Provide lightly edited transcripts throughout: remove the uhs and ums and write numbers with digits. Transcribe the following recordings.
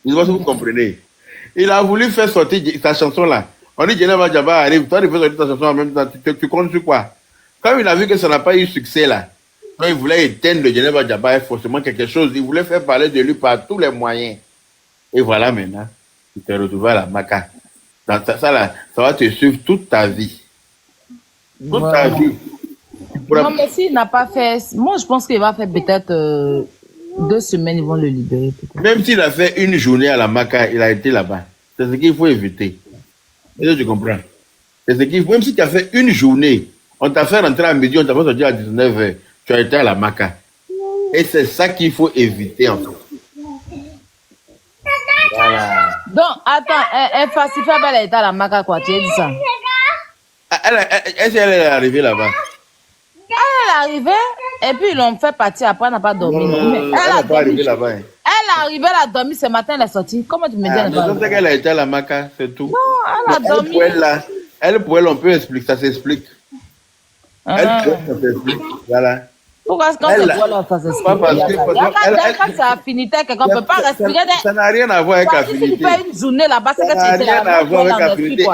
Je ne sais pas si vous comprenez. Il a voulu faire sortir sa chanson là. On dit Geneva Jabba arrive, toi tu fais sortir ta chanson en même temps, tu comptes sur quoi? Quand il a vu que ça n'a pas eu succès là, quand il voulait éteindre le Geneva Jabba forcément quelque chose, il voulait faire parler de lui par tous les moyens. Et voilà maintenant, tu t'es retrouvé à la maca. Ça, là, ça va te suivre toute ta vie. Toute ta Vraiment. vie. Non, mais s'il n'a pas fait, moi je pense qu'il va faire peut-être 2 semaines, ils vont le libérer peut-être. Même s'il a fait une journée à la maca, il a été là-bas. C'est ce qu'il faut éviter. Est-ce que tu comprends? C'est ce qu'il faut. Même si tu as fait une journée, on t'a fait rentrer à midi, on t'a fait sortir à 19h, tu as été à la maca. Et c'est ça qu'il faut éviter en fait. Voilà. Donc, attends, Facifa, elle est à la maca, quoi, tu as dit ça? Ah, est-ce qu'elle est arrivée là-bas? Elle est arrivée, et puis ils l'ont fait partir, après elle n'a pas dormi. Non, Non. Mais elle elle a n'est pas dormi. arrivée là-bas. Hein. Elle est arrivée, elle a dormi ce matin, elle est sortie. Comment tu me dis Ah, elle n'est pas je sais arrivée? qu'elle a été à la maca, c'est tout. Non, elle Mais a dormi. elle pour elle, on peut expliquer, ça s'explique. Elle, Ah. ça s'explique. Voilà. Pourquoi est-ce qu'on Elle, se voit là, ça s'explique? pas parce que, Il y a quand c'est affinité, quelqu'un ne peut pas respirer. ça n'a rien à voir avec Si tu affinité. fais une journée là-bas, c'est Ça que tu n'a étais rien là. à voir avec affinité.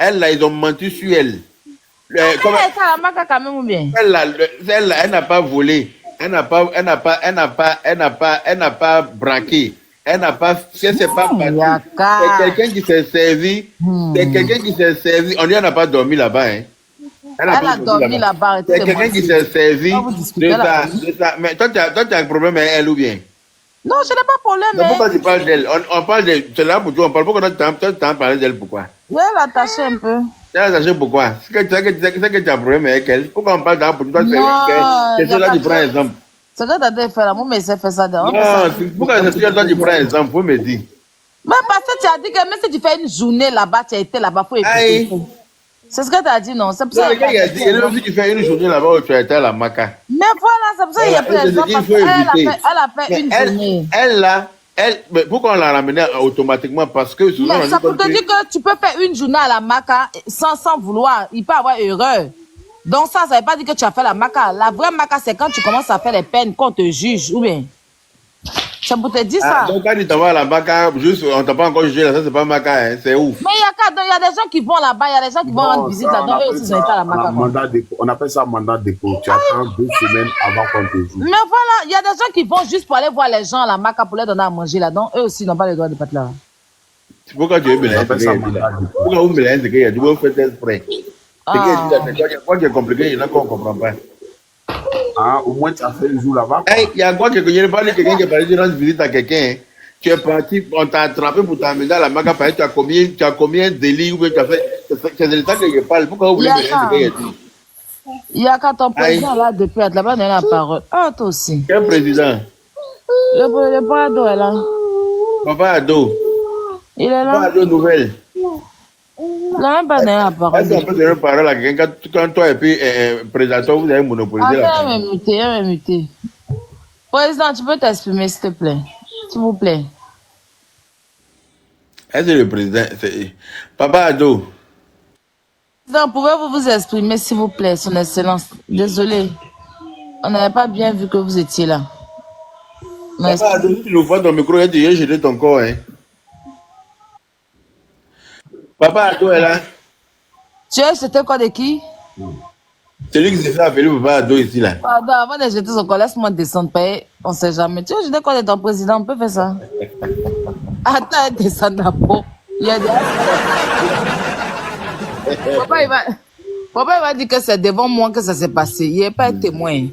Elle là, ils ont menti sur elle. Elle est à la maca quand même ou bien? Elle n'a pas volé. Elle n'a pas braqué. Elle n'a pas, c'est pas parti. C'est quelqu'un qui s'est servi. C'est quelqu'un qui s'est servi. On lui n'a pas dormi là-bas, hein. Elle a dormi là-bas. C'est quelqu'un qui s'est servi de ça. Mais toi, tu as un problème avec elle ou bien? Non, je n'ai pas de problème. Mais pourquoi tu parles d'elle? On parle de. C'est là pour toi, on parle. Pourquoi toi, tu t'en parles d'elle? Pourquoi? Je vais l'attacher un peu. Tu as attaché pourquoi? C'est que tu as un problème avec elle. Pourquoi on parle d'elle pour toi? C'est ça, là, tu prends exemple. C'est que tu as fait là. Moi, mais c'est fait ça. Non, pourquoi c'est ça, toi, tu prends exemple? Faut me dire. Mais parce que tu as dit que même si tu fais une journée là-bas, tu as été là-bas, il faut écouter. C'est ce que tu as dit, non? C'est pour ça que il a dit, même si tu fais une journée là-bas où tu as été à la maca. Mais voilà, c'est pour ça qu'il y a plus d'exemples. Elle a fait une journée. Mais pourquoi on l'a ramenée automatiquement? Parce que souvent, mais ça pour te dire que tu peux faire une journée à la maca sans vouloir. Il peut y avoir erreur. Donc ça ne veut pas dire que tu as fait la maca. La vraie maca, c'est quand tu commences à faire les peines qu'on te juge, ou bien. C'est pour te dire ça. Donc quand tu t'en vas à la maca, juste, on t'a pas encore jugé là, ça c'est pas maca, hein, c'est ouf. Mais il y a des gens qui vont là-bas, il y a des gens qui vont rendre visite là-dedans, eux aussi ils ont été à la maca. On appelle ça mandat de dépôt. Tu attends 2 semaines avant qu'on te juge. Mais voilà, il y a des gens qui vont juste pour aller voir les gens à la maca pour leur donner à manger là-dedans. Eux aussi n'ont pas le droit de pas là. Pourquoi tu veux mélanger ce qu'il y a dit là? Pourquoi vous mélangez ce qu'il y a dit? Vous faites exprès. Ce qu'il y a dit là, c'est quoi qui est compliqué, il y en a qu'on ne comprend pas. Ah, au moins tu as fait un jour là-bas. Il y a quoi que je n'ai pas dit quelqu'un qui est parti rendre visite à quelqu'un. Tu es parti, on t'a attrapé pour t'amener à la maca, tu as commis un délit ou bien tu as fait. C'est de ça que je parle. Pourquoi vous voulez mélanger ce qu'il y a dit? Il y a quand ton président là depuis là-bas donné la parole. Ah, toi aussi. Quel président? Le bras d'eau est là. Papa Ado. Il est là. Papa Ado nouvelle. Il n'a même pas donné la parole. Est-ce qu'on peut donner une parole à quelqu'un quand toi et puis président, vous avez monopolisé la parole? Il va m'imiter. Président, tu peux t'exprimer s'il te plaît. S'il vous plaît. Est-ce que le président, Papa Ado? Président, pouvez-vous vous exprimer s'il vous plaît, son excellence? Désolé. On n'avait pas bien vu que vous étiez là. Papa Ado, si tu nous vois ton micro, tu as jeté ton corps, hein? Papa Ado est là. Tu as jeté le corps de qui? Celui qui s'est fait appeler Papa Ado ici, là. Pardon, avant de jeter son corps, laisse-moi descendre. On ne sait jamais. Tu as jeté le corps de ton président, on peut faire ça. Attends, descendre la peau. Il y a des... Papa, il va dire que c'est devant moi que ça s'est passé. Il n'est pas un témoin.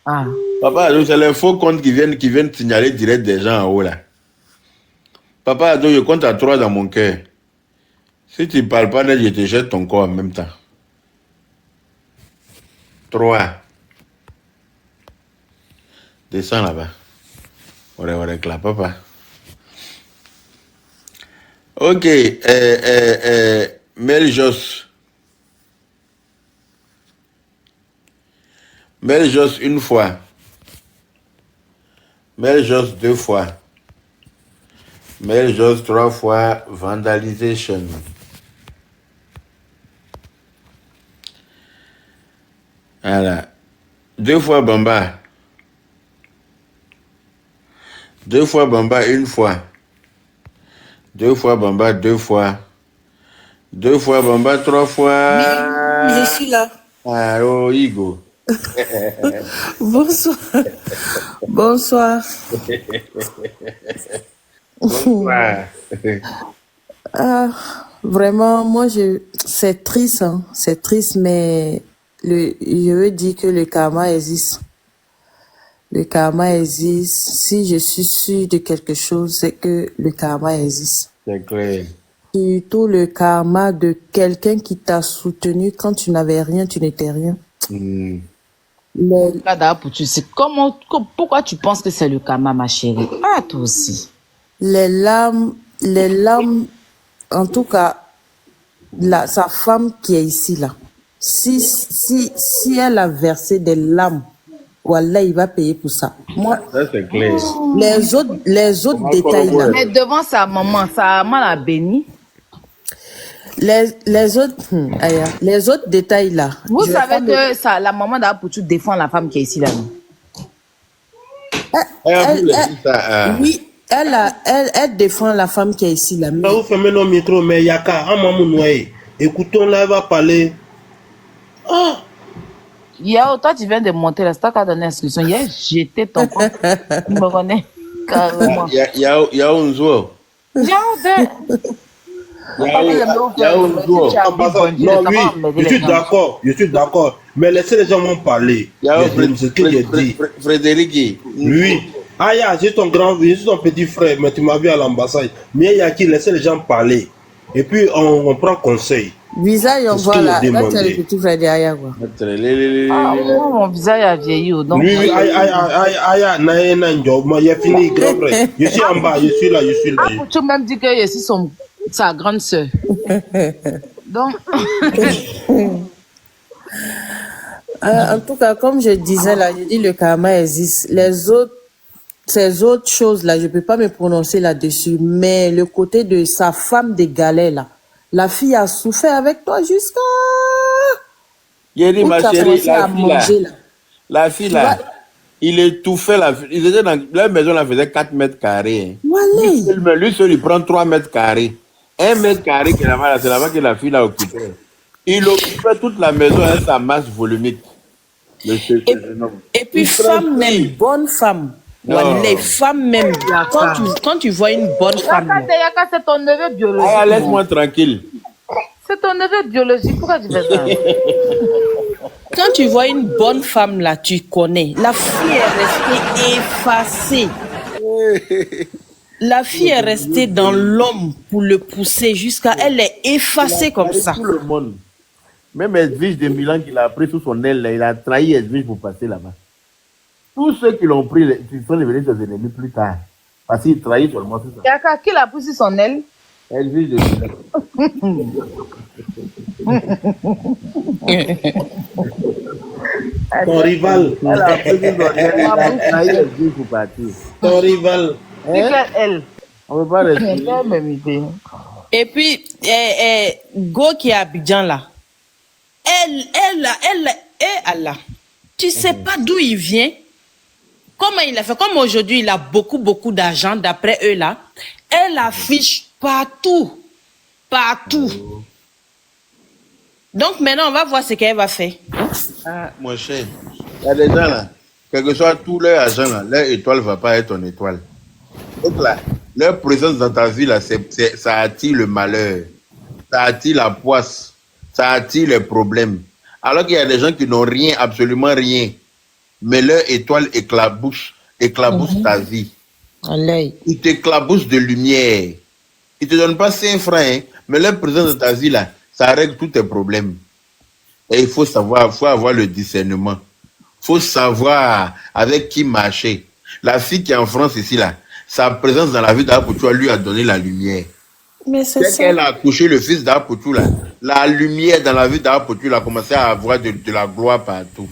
Ah. Papa Ado, c'est les faux comptes qui viennent signaler direct des gens en haut, là. Papa Ado, je compte à 3 dans mon cœur. Si tu ne parles pas net, je te jette ton corps en même temps. 3. Descends là-bas. On clap, papa. Ok. Meljos. Meljos une fois. Meljos 2 fois. Meljos 3 fois. Vandalisation. Voilà. 2 fois Bamba. 2 fois Bamba, 1 fois. 2 fois Bamba, 2 fois. 2 fois Bamba, 3 fois. Oui, je suis là. Oh, Igo. Bonsoir. Bonsoir. Bonsoir. Ah, vraiment, c'est triste, hein. C'est triste, mais je veux dire que le karma existe. Le karma existe. Si je suis sûre de quelque chose, c'est que le karma existe. C'est clair. Surtout le karma de quelqu'un qui t'a soutenu quand tu n'avais rien, tu n'étais rien. Pourquoi tu penses que c'est le karma, ma chérie? Ah, toi aussi. Les larmes, en tout cas, sa femme qui est ici, là, si elle a versé des larmes, voilà, il va payer pour ça. Moi, Ça, c'est clair. les autres détails là, Mais devant sa maman l'a béni. les autres détails là. Vous savez que la maman d'Apoutou défend la femme qui est ici là. Oui, elle défend la femme qui est ici là. Là, vous fermez nos micros, mais Yaka, écoutons-la, elle va parler. Ah! Yao, toi tu viens de monter là, c'est toi qui as donné l'inscription. Hier, j'étais ton compte. Tu me connais carrément. Yao Nzo. Non, oui, je suis d'accord. Mais laissez les gens m'en parler. Ce que j'ai dit. Frédéric. Oui. Aya, je suis ton petit frère, mais tu m'as vu à l'ambassade. Mais Yaki, laissez les gens parler. Et puis, on prend conseil. Visage, on voit là. Là, tu as le petit frère derrière, quoi. Moi, mon visage a vieilli. Donc... Oui, Aya, moi, j'ai fini, grand frère. Je suis en bas, je suis là. Tu même dit que je suis sa grande sœur. Donc... En tout cas, comme je disais là, je dis le karma existe. Ces autres choses là, je peux pas me prononcer là-dessus. Mais le côté de sa femme des galets là, la fille a souffert avec toi jusqu'à... Ma chérie, la fille là, il étouffait la fille. Ils étaient dans leur maison, là faisait 4 mètres carrés. Lui seul, il prend 3 mètres carrés. 1 mètre carré qui est là-bas, c'est là-bas que la fille l'a occupé. Il occupait toute la maison avec sa masse volumique. Et puis, femme même, bonne femme. Les femmes même, quand tu vois une bonne femme. Yaka, c'est ton neveu biologique. Ah, laisse-moi tranquille. C'est ton neveu biologique. Pourquoi tu fais ça? Quand tu vois une bonne femme là, tu connais. La fille est restée effacée. La fille est restée dans l'homme pour le pousser jusqu'à... Elle est effacée comme ça. Tout le monde. Même Edwige de Milan qui l'a pris sous son aile, là, il a trahi Edwige pour passer là-bas. Tous ceux qui l'ont pris, ils sont devenus ses ennemis plus tard. Parce qu'il trahit seulement tout ça. Yaka, qui l'a pris sous son aile? Edwige de Milan. Ton rival. Elle a pris son aile, il a trahi Edwige pour partir. Ton rival. Elle. On ne peut pas rester. Et puis, Go qui est à Abidjan là, Allah, tu sais pas d'où il vient, comment il a fait, comme aujourd'hui il a beaucoup d'argent d'après eux là, elle affiche partout. Donc maintenant on va voir ce qu'elle va faire. Ah, mon cher, il y a des gens là, quel que soit tout leur argent là, leur étoile ne va pas être ton étoile. Donc là, leur présence dans ta vie là, ça attire le malheur, ça attire la poisse, ça attire les problèmes. Alors qu'il y a des gens qui n'ont rien, absolument rien, mais leur étoile éclabousse ta vie. Ils t'éclaboussent de lumière. Ils te donnent pas 5 francs, hein, mais leur présence dans ta vie là, ça règle tous tes problèmes. Et il faut avoir le discernement. Il faut savoir avec qui marcher. La fille qui est en France ici là, sa présence dans la vie d'Apoutou lui a donné la lumière. Mais c'est ça. Qu'elle a accouché le fils d'Apoutou là, la lumière dans la vie d'Apoutou a commencé à avoir de la gloire partout.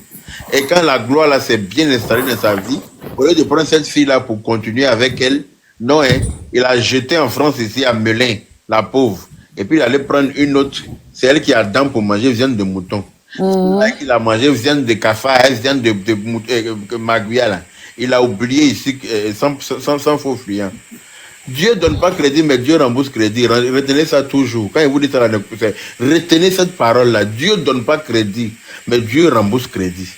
Et quand la gloire là s'est bien installée dans sa vie, au lieu de prendre cette fille là pour continuer avec elle, non, hein, il a jeté en France ici à Melun, la pauvre. Et puis il allait prendre une autre, c'est elle qui a dents pour manger viande de mouton. Elle qui a mangé viande de cafard, viande de maguia là. il a oublié ici, sans faux fuyant. Dieu donne pas crédit, mais Dieu rembourse crédit. Retenez ça toujours. Quand il vous dit ça, retenez cette parole-là. Dieu donne pas crédit, mais Dieu rembourse crédit.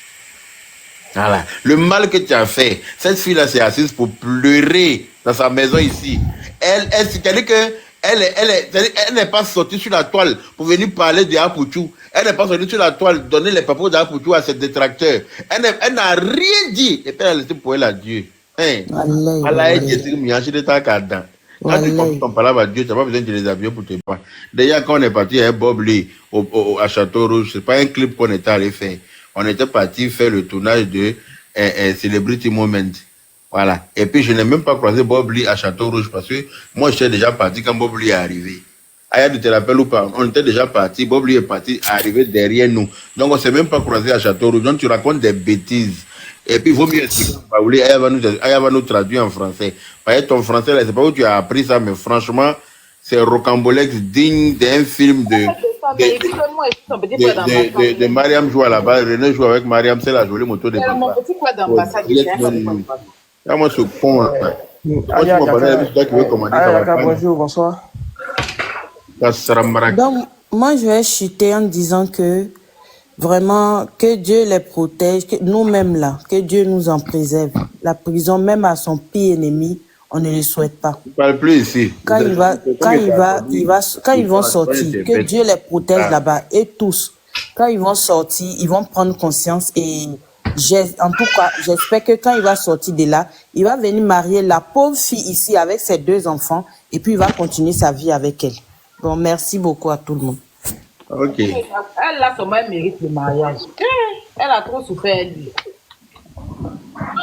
Voilà. Le mal que tu as fait, cette fille-là s'est assise pour pleurer dans sa maison ici. C'est-à-dire que elle n'est pas sortie sur la toile pour venir parler de Apouchou. Elle n'est pas sortie sur la toile donner les papos d'Apouchou à ses détracteurs. Elle n'a rien dit. Et puis elle a laissé pour elle à Dieu. Hein? Quand tu comptes ton parole à Dieu, tu n'as pas besoin de les avions pour te battre. D'ailleurs, quand on est parti à Bob Lee, à Château Rouge, ce n'est pas un clip qu'on était allé faire. On était parti faire le tournage de Celebrity Moment. Voilà. Et puis, je n'ai même pas croisé Bob Lee à Château Rouge parce que moi, j'étais déjà parti quand Bob Lee est arrivé. Aya, tu te rappelles ou pas? On était déjà parti. Bob Lee est parti, arrivé derrière nous. Donc, on ne s'est même pas croisé à Château Rouge. Donc, tu racontes des bêtises. Et puis, il vaut mieux expliquer. Aya va nous traduire en français. Parce que ton français, là, je ne sais pas où tu as appris ça, mais franchement, c'est rocambolex digne d'un film de Mariam joue là-bas. René joue avec Mariam, c'est la jolie moto de papa. Mon petit quoi d'ambassade, Moi, ce con là. Bonjour, bonsoir. Donc, moi, je vais chuter en disant que vraiment, que Dieu les protège, que nous-mêmes là, que Dieu nous en préserve. La prison, même à son pire ennemi, on ne le souhaite pas. Je parle plus ici. Quand ils vont sortir, que Dieu les protège là-bas et tous. Quand ils vont sortir, ils vont prendre conscience et en tout cas, j'espère que quand il va sortir de là, il va venir marier la pauvre fille ici avec ses 2 enfants et puis il va continuer sa vie avec elle. Bon, merci beaucoup à tout le monde. Ok. Elle, là, comment elle mérite le mariage. Elle a trop souffert, lui.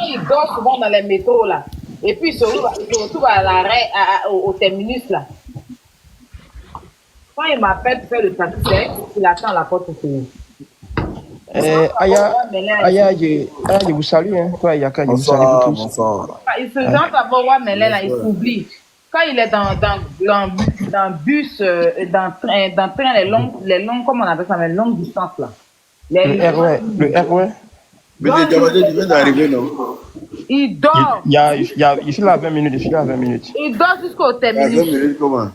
Il dort souvent dans les métros, là. Et puis, il se retrouve à l'arrêt, au terminus, là. Quand il m'appelle pour faire le taxi, il attend à la porte pour payer. Aya, je vous salue. Hein. Toi, Yaka, je vous salue vous tous. Bonsoir. Il se sent d'abord, mais là, il s'oublie. Quand il est dans bus, dans train, les longues, comment on appelle ça, les longues distances, là. Le RW. Mais tu viens d'arriver, non? Il dort. Je suis là à 20 minutes, Il dort jusqu'au terminus. 20 minutes, comment?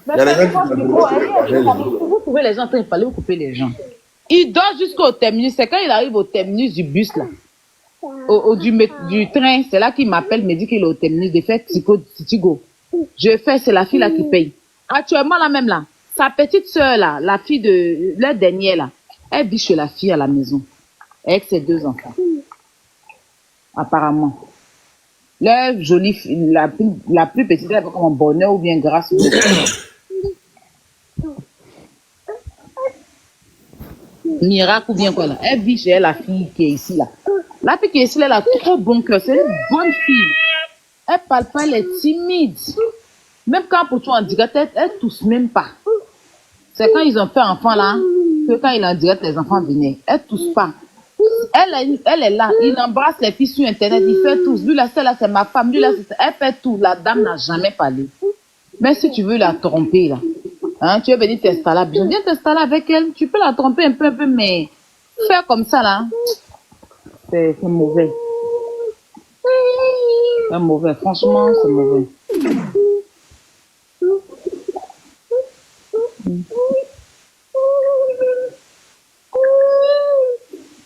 Mais vous trouvez les gens en train de parler, vous coupez les gens. Il dort jusqu'au terminus. C'est quand il arrive au terminus du bus, là, du train, c'est là qu'il m'appelle, me dit qu'il est au terminus de faire Titigo. Je fais, c'est la fille là qui paye. Actuellement, là même là, sa petite soeur là, la fille de la dernière là, elle vit chez la fille à la maison, avec ses 2 enfants. Apparemment. Leur jolie fille, la plus petite, elle est comme un bonheur ou bien grâce. Miracle ou bien quoi là. Elle vit chez elle, la fille qui est ici là. La fille qui est ici là, elle a trop bon cœur. C'est une bonne fille. Elle parle pas, elle est timide. Même quand pour toi en direct, elle tousse même pas. C'est quand ils ont fait enfant là, que quand il en direct, les enfants venaient. Elle tousse pas. Elle est là. Il embrasse les filles sur internet. Il fait tout. Lui là, c'est ma femme. Lui là, elle fait tout. La dame n'a jamais parlé. Mais si tu veux la tromper là, hein, tu veux venir t'installer, viens t'installer avec elle. Tu peux la tromper un peu, mais faire comme ça là, c'est mauvais. C'est mauvais. Franchement, c'est mauvais.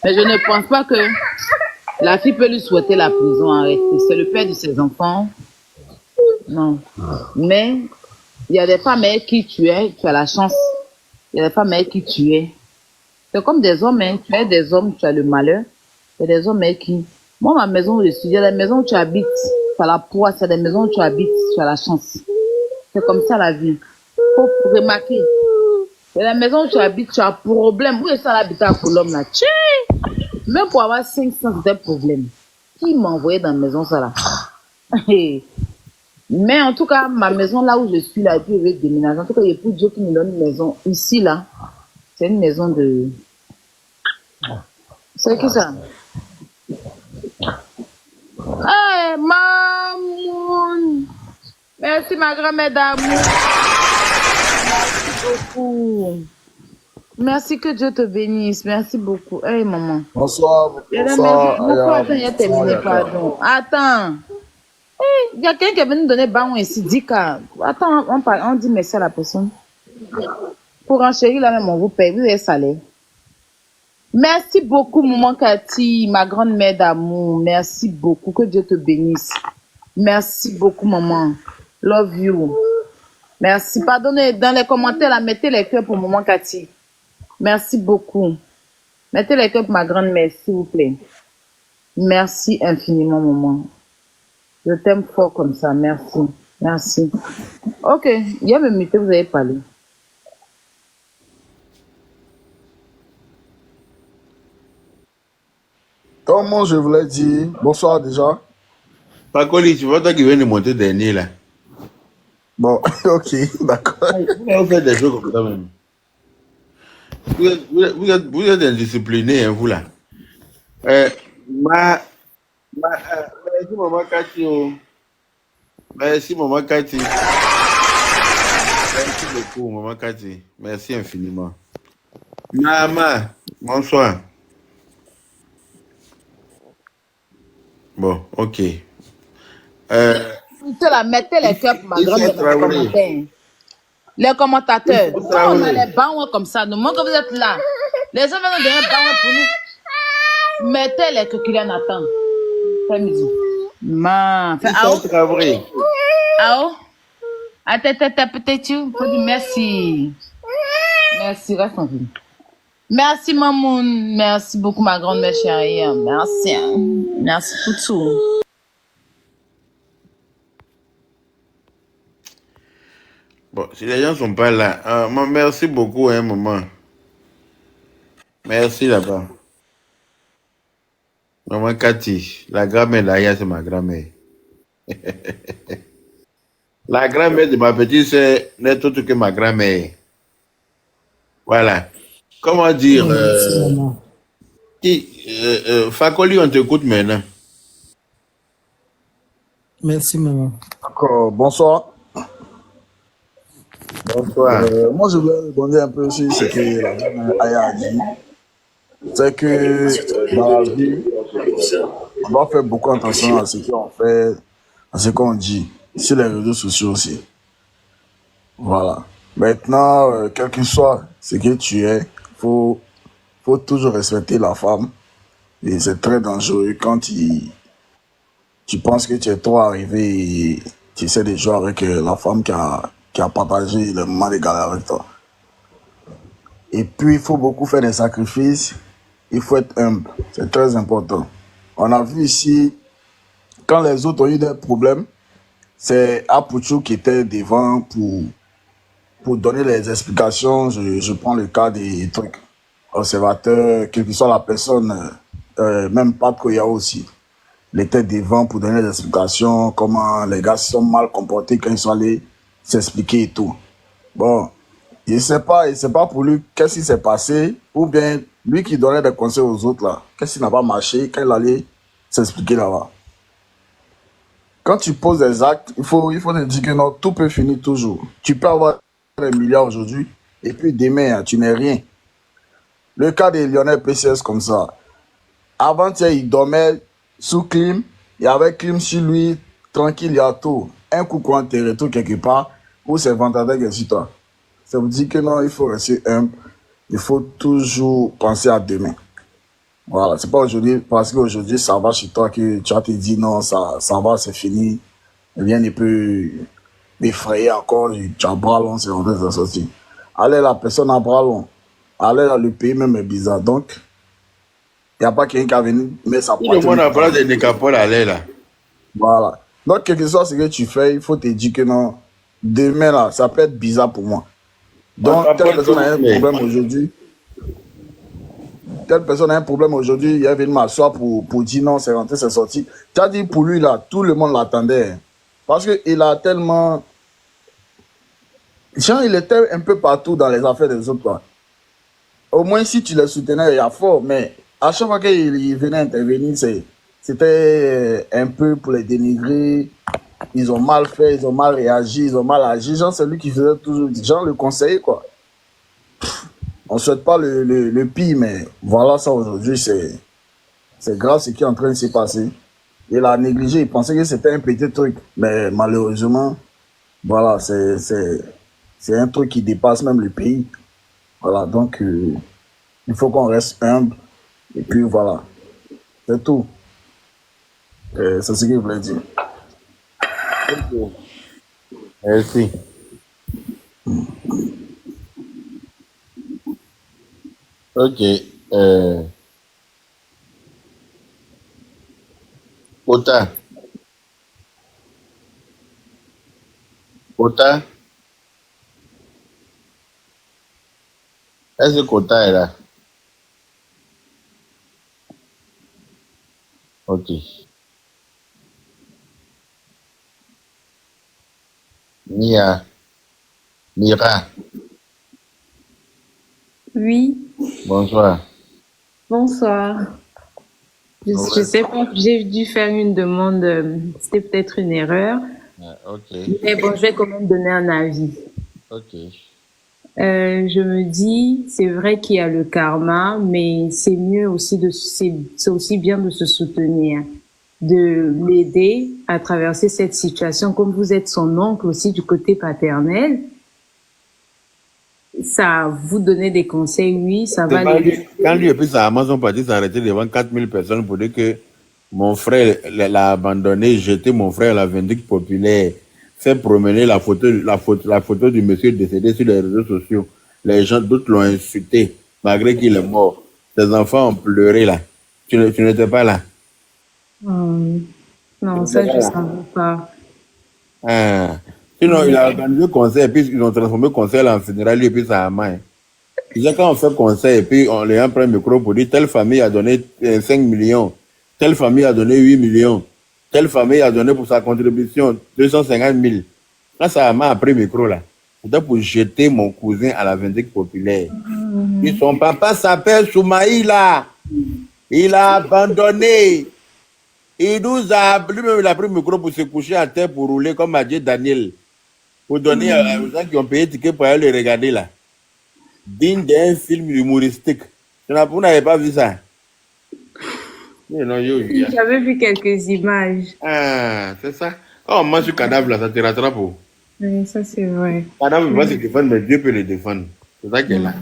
Mais je ne pense pas que la fille peut lui souhaiter la prison. Arrêtez. C'est le père de ses enfants. Non. Mais il y a des femmes avec qui tu es, tu as la chance. Il y a des femmes avec qui tu es. C'est comme des hommes, hein. Tu es des hommes, tu as le malheur. Il y a des hommes avec qui. Moi, ma maison où je suis, il y a des maisons où tu habites, tu as la poisse, il y a des maisons où tu habites, tu as la chance. C'est comme ça la vie. Faut remarquer. Il y a des maisons où tu habites, tu as problème. Où est ça l'habitat à Colombe là? Même pour avoir 500, c'est un problème. Qui m'a envoyé dans la maison ça là? Mais en tout cas, ma maison là où je suis là, puis je vais déménager. En tout cas, il y a plus de Dieu qui me donne une maison. Ici là, c'est une maison de... C'est qui ça? Hey, maman! Merci ma grand-mère d'amour. Merci beaucoup. Merci, que Dieu te bénisse. Merci beaucoup. Hey, maman. Bonsoir, bonsoir, Mon Aya, attends, il a bonsoir, terminé, Yaka. pardon. Attends. Il y a quelqu'un qui est venu donner banc ici, 10K. Attends, on dit merci à la personne. Pour enchérir, là même, on vous paye. Vous avez salaire. Merci beaucoup, maman Cathy, ma grande mère d'amour. Merci beaucoup. Que Dieu te bénisse. Merci beaucoup, maman. Love you. Merci. Pardonnez, dans les commentaires, là, mettez les cœurs pour maman Cathy. Merci beaucoup. Mettez les cœurs pour ma grande mère, s'il vous plaît. Merci infiniment, maman. Je t'aime fort comme ça. Merci. Merci. Ok. Il y a même muté, vous avez parlé. Comment je voulais dire, bonsoir déjà. Fakoli, tu vois toi qui viens de monter dernier là. Bon, ok, d'accord. Vous faites des choses comme ça même. Vous êtes indiscipliné, hein, vous là. Merci maman Cathy. Oh. Merci maman Cathy. Merci beaucoup maman Cathy. Merci infiniment. Maman, bonsoir. Bon, ok. Mettez les cœurs pour ma grande mère dans les commentaires. Les commentateurs. On a les bancs comme ça. Nous, moi que vous êtes là. Les gens viennent donner bancs pour nous. Mettez les cœurs qu'il y en attend. Fais midi. Ao. Attends, peut-être tu. Faut dire merci. Merci, reste en vie. Merci, Mamoun. Merci beaucoup, ma grande mère chérie. Merci. Merci pour tout. Bon, si les gens sont pas là, merci beaucoup, hein, maman. Merci là-bas. Maman Cathy, la grand-mère d'Aya, c'est ma grand-mère. La grand-mère de ma petite sœur n'est autre que ma grand-mère. Voilà. Comment dire Fakoli, on t'écoute maintenant. Merci, maman. D'accord, bonsoir. Bonsoir. Moi, je voulais rebondir un peu sur ce que la dame Aya a dit. C'est que dans la vie, on doit faire beaucoup attention à ce qu'on fait, à ce qu'on dit, sur les réseaux sociaux aussi. Voilà. Maintenant, quel que soit ce que tu es, faut toujours respecter la femme. Et c'est très dangereux quand tu penses que tu es trop arrivé et tu essaies de jouer avec la femme qui a partagé le moment de galère avec toi. Et puis, il faut beaucoup faire des sacrifices. Il faut être humble. C'est très important. On a vu ici, quand les autres ont eu des problèmes, c'est Apuchou qui était devant pour donner les explications. Je prends le cas des trucs observateurs, quelle que soit la personne, même Pat Koya aussi. Il était devant pour donner des explications, comment les gars se sont mal comportés quand ils sont allés s'expliquer et tout. Bon, il ne sait pas pour lui qu'est-ce qui s'est passé, ou bien lui qui donnait des conseils aux autres là, qu'est-ce qui n'a pas marché quand il allait s'expliquer là-bas. Quand tu poses des actes, il faut te dire que non, tout peut finir toujours. Tu peux avoir des milliards aujourd'hui, et puis demain, tu n'es rien. Le cas de Lionel PCS comme ça. Avant-hier, il dormait sous clim, il y avait clim sur lui, tranquille, il y a tout. Un coup qu'on enterre tout quelque part, ou c'est ventardeur qui est sur toi. Ça vous dit que non, il faut rester humble. Il faut toujours penser à demain. Voilà, c'est pas aujourd'hui, parce qu'aujourd'hui, ça va chez toi que tu as te dit non, ça va, c'est fini. Rien ne peut m'effrayer encore, tu as bras long, c'est en train de sortir. Allez, la personne a bras long. Allez, là, le pays même est bizarre. Donc, il n'y a pas quelqu'un qui a venu mettre sa poitrine. Tout le monde a bras de Nécapol à l'air là. Voilà. Donc, quel que soit ce que tu fais, il faut te dire que non, demain là, ça peut être bizarre pour moi. Donc, telle personne a un problème aujourd'hui. Telle personne a un problème aujourd'hui, il est venu m'asseoir pour dire non, c'est rentré, c'est sorti. Tu as dit pour lui là, tout le monde l'attendait. Parce qu'il a tellement. Genre, il était un peu partout dans les affaires des autres. Quoi. Au moins, si tu les soutenais, il y a fort, mais à chaque fois qu'il venait intervenir, c'était un peu pour les dénigrer. Ils ont mal fait, ils ont mal réagi, ils ont mal agi. Genre, c'est lui qui faisait toujours. Genre, le conseiller, quoi. on souhaite pas le pire, mais voilà ça aujourd'hui, c'est grave ce qui est en train de se passer. Il a négligé, il pensait que c'était un petit truc, mais malheureusement, voilà, c'est un truc qui dépasse même le pays. Voilà, donc il faut qu'on reste humble, et puis voilà, c'est tout. C'est ce que je voulais dire. Ok. Merci. Ok. Ota. Ota. Est-ce que Kota est là? Ok. Mia. Mira. Oui, Bonsoir. bonsoir. Je Ouais. sais pas, j'ai dû faire une demande, c'était peut-être une erreur, Ok. mais bon, je vais quand même donner un avis. Ok. Je me dis, c'est vrai qu'il y a le karma, mais c'est mieux aussi c'est aussi bien de se soutenir, de l'aider à traverser cette situation. Comme vous êtes son oncle aussi du côté paternel, ça vous donner des conseils, oui, ça C'est va quand l'aider. lui et puis sa maman sont partis s'arrêter devant 4000 personnes pour dire que mon frère l'a abandonné, jeté mon frère à la vindicte populaire, fait promener la photo du monsieur décédé sur les réseaux sociaux. Les gens, d'autres l'ont insulté, malgré qu'il est mort. Ses enfants ont pleuré là. Tu n'étais pas là. Hum, Tu non, n'étais ça, pas je là. savais pas. Ah. Sinon, il a organisé le concert, et puis ils ont transformé le concert en funérailles, lui et puis sa main. Déjà, quand on fait conseil et puis on les prend un micro pour dire telle famille a donné 5 millions, telle famille a donné 8 millions, telle famille a donné pour sa contribution 250 000. Quand ça m'a pris le micro là, c'était pour jeter mon cousin à la vindicte populaire. Et son papa s'appelle Soumaïla. Il a abandonné. Il nous a, lui-même, il a pris le micro pour se coucher à terre pour rouler comme a dit Daniel. Pour donner aux gens qui ont payé ticket pour aller le regarder là. Digne d'un film humoristique. Vous n'avez pas vu ça? Mais non, J'avais vu quelques images. Ah, c'est ça. Quand on mange ce cadavre là, ça te rattrape. Oui, ça c'est vrai. Cadavre ne peut pas se défendre, mais Dieu peut le défendre. C'est ça qui est là.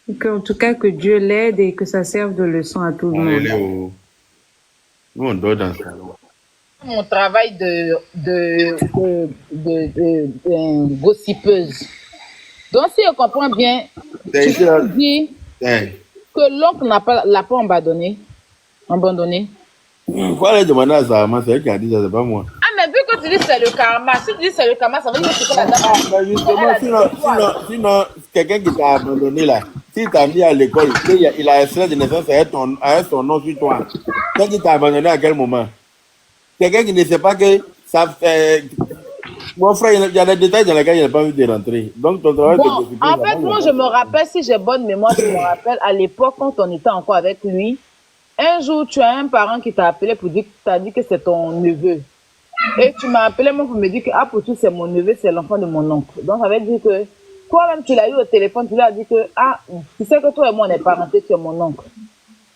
En tout cas, que Dieu l'aide et que ça serve de leçon à tout le monde. Nous, on dort dans ça. Mon travail de gossipeuse. Donc, si je comprends bien, C'est tu ici, dis que l'oncle l'a pas abandonné. il faut aller demander à sa maman, c'est elle qui a dit ça, c'est pas moi. Ah, mais vu que tu dis que c'est le karma, si tu dis que c'est le karma, ça veut dire que c'est que la dame. Mais justement, sinon, quelqu'un qui t'a abandonné là, s'il t'a mis à l'école, il a extrait de naissance avec son nom sur toi. Quand il t'a abandonné à quel moment? Quelqu'un qui ne sait pas que ça fait. Mon frère, il y a des détails dans lesquels il n'a pas envie de rentrer. Donc, ton travail de Bon, gossiper, en fait, moi, je me rappelle, si j'ai bonne mémoire, je me rappelle, à l'époque, quand on était encore avec lui, un jour, tu as un parent qui t'a appelé pour dire que t'as dit que c'est ton neveu. Et tu m'as appelé, moi, pour me dire que, ah, pour tout, c'est mon neveu, c'est l'enfant de mon oncle. Donc, ça veut dire que, toi-même, tu l'as eu au téléphone, tu lui as dit que, ah, tu sais que toi et moi, on est parentés, tu es mon oncle.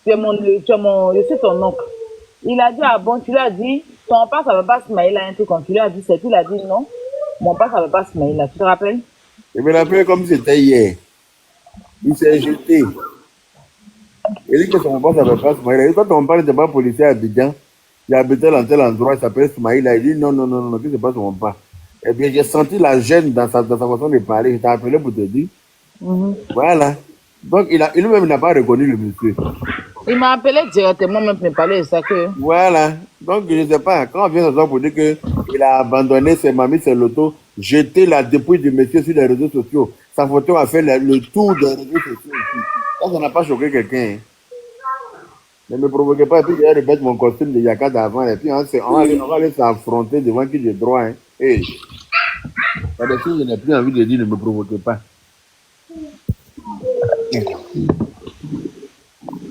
Je suis ton oncle. Il a dit, ah bon, tu lui as dit, ton père, ça veut pas Smaïla, un truc comme tu lui as dit, c'est tout, il a dit non, mon père, ça veut pas Smaïla, tu te rappelles? Je me rappelle comme si c'était hier. Il s'est jeté. Il dit que son papa ne savait pas Smaïla. Et quand ton père n'était pas policier à Abidjan, il habitait dans tel endroit, il s'appelait Smaïla. Il dit non, non, non, non, que c'est pas son papa. Eh bien, j'ai senti la gêne dans sa façon de parler. Je t'ai appelé pour te dire. Voilà. Donc, lui-même n'a pas reconnu le monsieur. Il m'a appelé directement, même pour me parler de ça que. Voilà. Donc, je ne sais pas. Quand on vient s'asseoir pour dire qu'il a abandonné ses mamies, ses lotos, jeté la dépouille du monsieur sur les réseaux sociaux. Sa photo a fait le tour des réseaux sociaux. Ça n'a pas choqué quelqu'un. Hein. Ne me provoquez pas. Et puis, je vais remettre mon costume de Yaka d'avant. Et puis, on va aller s'affronter devant qui j'ai droit. Hein. Hey. Ça veut dire que je n'ai plus envie de dire ne me provoquez pas.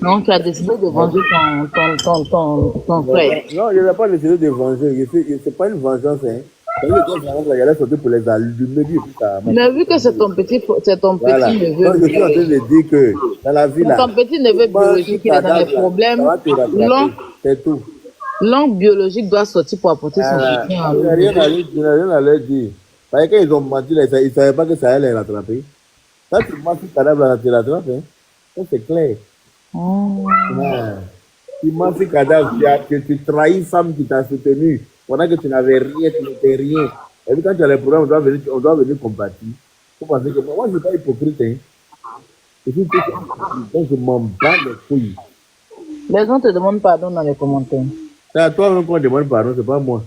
Non, tu as décidé de venger ton frère. Non, je n'ai pas décidé de venger. Ce n'est pas une vengeance. Hein. Il a sorti pour les allumer, puis ça Il a vu que c'est ton petit voilà. neveu. Donc, je suis en train de dire que dans la vie, là, Ton petit neveu biologique, il est dans les problèmes. ça va te rattraper. C'est tout. L'oncle biologique doit sortir pour apporter son Voilà. soutien à Je n'ai rien à lui- je n'ai rien à leur dire. Parce que quand ils ont menti, là, ils ne savaient pas que ça allait les rattraper. Quand tu mens sur le cadavre, là, tu rattrapes. Hein. Ça, c'est clair. Ouais. Tu mens sur le cadavre, tu trahis une femme qui t'a soutenu pendant que tu n'avais rien, tu n'étais rien. Et puis quand tu as les problèmes, on doit venir combattre. Faut penser que moi, je ne suis pas hypocrite. Hein. Je suis hypocrite. Donc, je m'en bats les couilles. Les gens te demandent pardon dans les commentaires. C'est à toi-même qu'on demande pardon, c'est pas moi.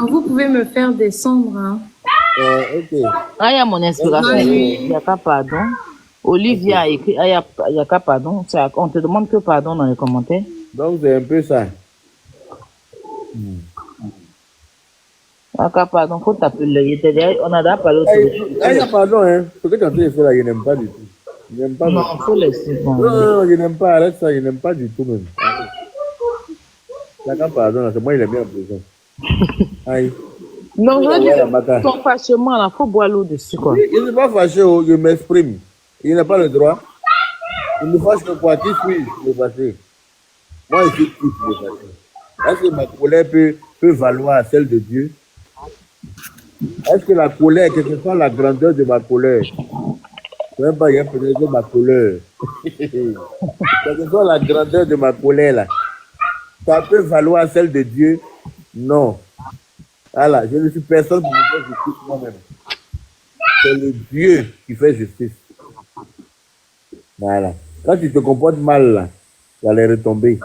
Vous pouvez me faire descendre. Hein. Ok. Ah, il y a mon inspiration. Il n'y a pas pardon. Olivier a écrit, ah, il n'y a pas pardon. On te demande que pardon dans les commentaires. Donc, c'est un peu ça. Ah, pardon, faut taper le. On a déjà parlé autour. Ah, il y a pardon, hein. Ce que tu as fait là, je n'aime pas du tout. Je n'aime pas. Non, il faut laisser. Bon. Non, je n'aime pas, arrête ça, je n'aime pas du tout même. Là, quand pardon, c'est moi, il est bien en prison. Aïe. Non, je veux dire, ton fâchement, là, faut boire l'eau dessus, quoi. Je ne suis pas fâché, je m'exprime. Il n'a pas le droit. Il me fâche que quoi, qui suis-je me fâcher? Moi, je suis qui me fâcher? Est-ce que ma colère peut valoir celle de Dieu? Est-ce que la colère, quelle que soit la grandeur de ma colère, même pas, il y a peut-être ma colère. Quelle que soit la grandeur de ma colère, là, ça peut valoir celle de Dieu? Non. Voilà, je ne suis personne pour me faire justice moi-même. C'est le Dieu qui fait justice. Voilà. Quand tu te comportes mal, là, tu vas les retomber.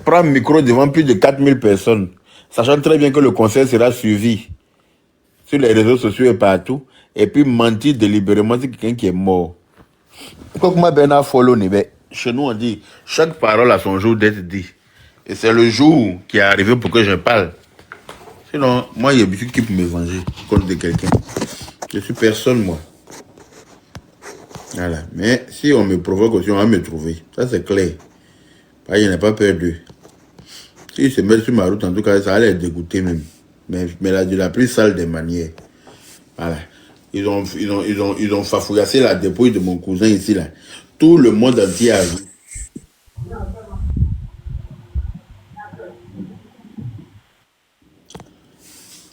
Prends le micro devant plus de 4000 personnes, sachant très bien que le conseil sera suivi sur les réseaux sociaux et partout, et puis mentir délibérément sur quelqu'un qui est mort. Comme moi, Bernard Follow, chez nous, on dit chaque parole a son jour d'être dit. Et c'est le jour qui est arrivé pour que je parle. Sinon, moi, il y a beaucoup qui peut me venger contre quelqu'un. Je suis personne, moi. Voilà. Mais si on me provoque aussi, on va me trouver. Ça, c'est clair. Parce que je n'ai pas peur d'eux. S'ils se mettent sur ma route, en tout cas, ça allait les dégoûter même. Mais de la plus sale des manières. Voilà. Ils ont fafouillassé la dépouille de mon cousin ici, là. Tout le monde entier a vu.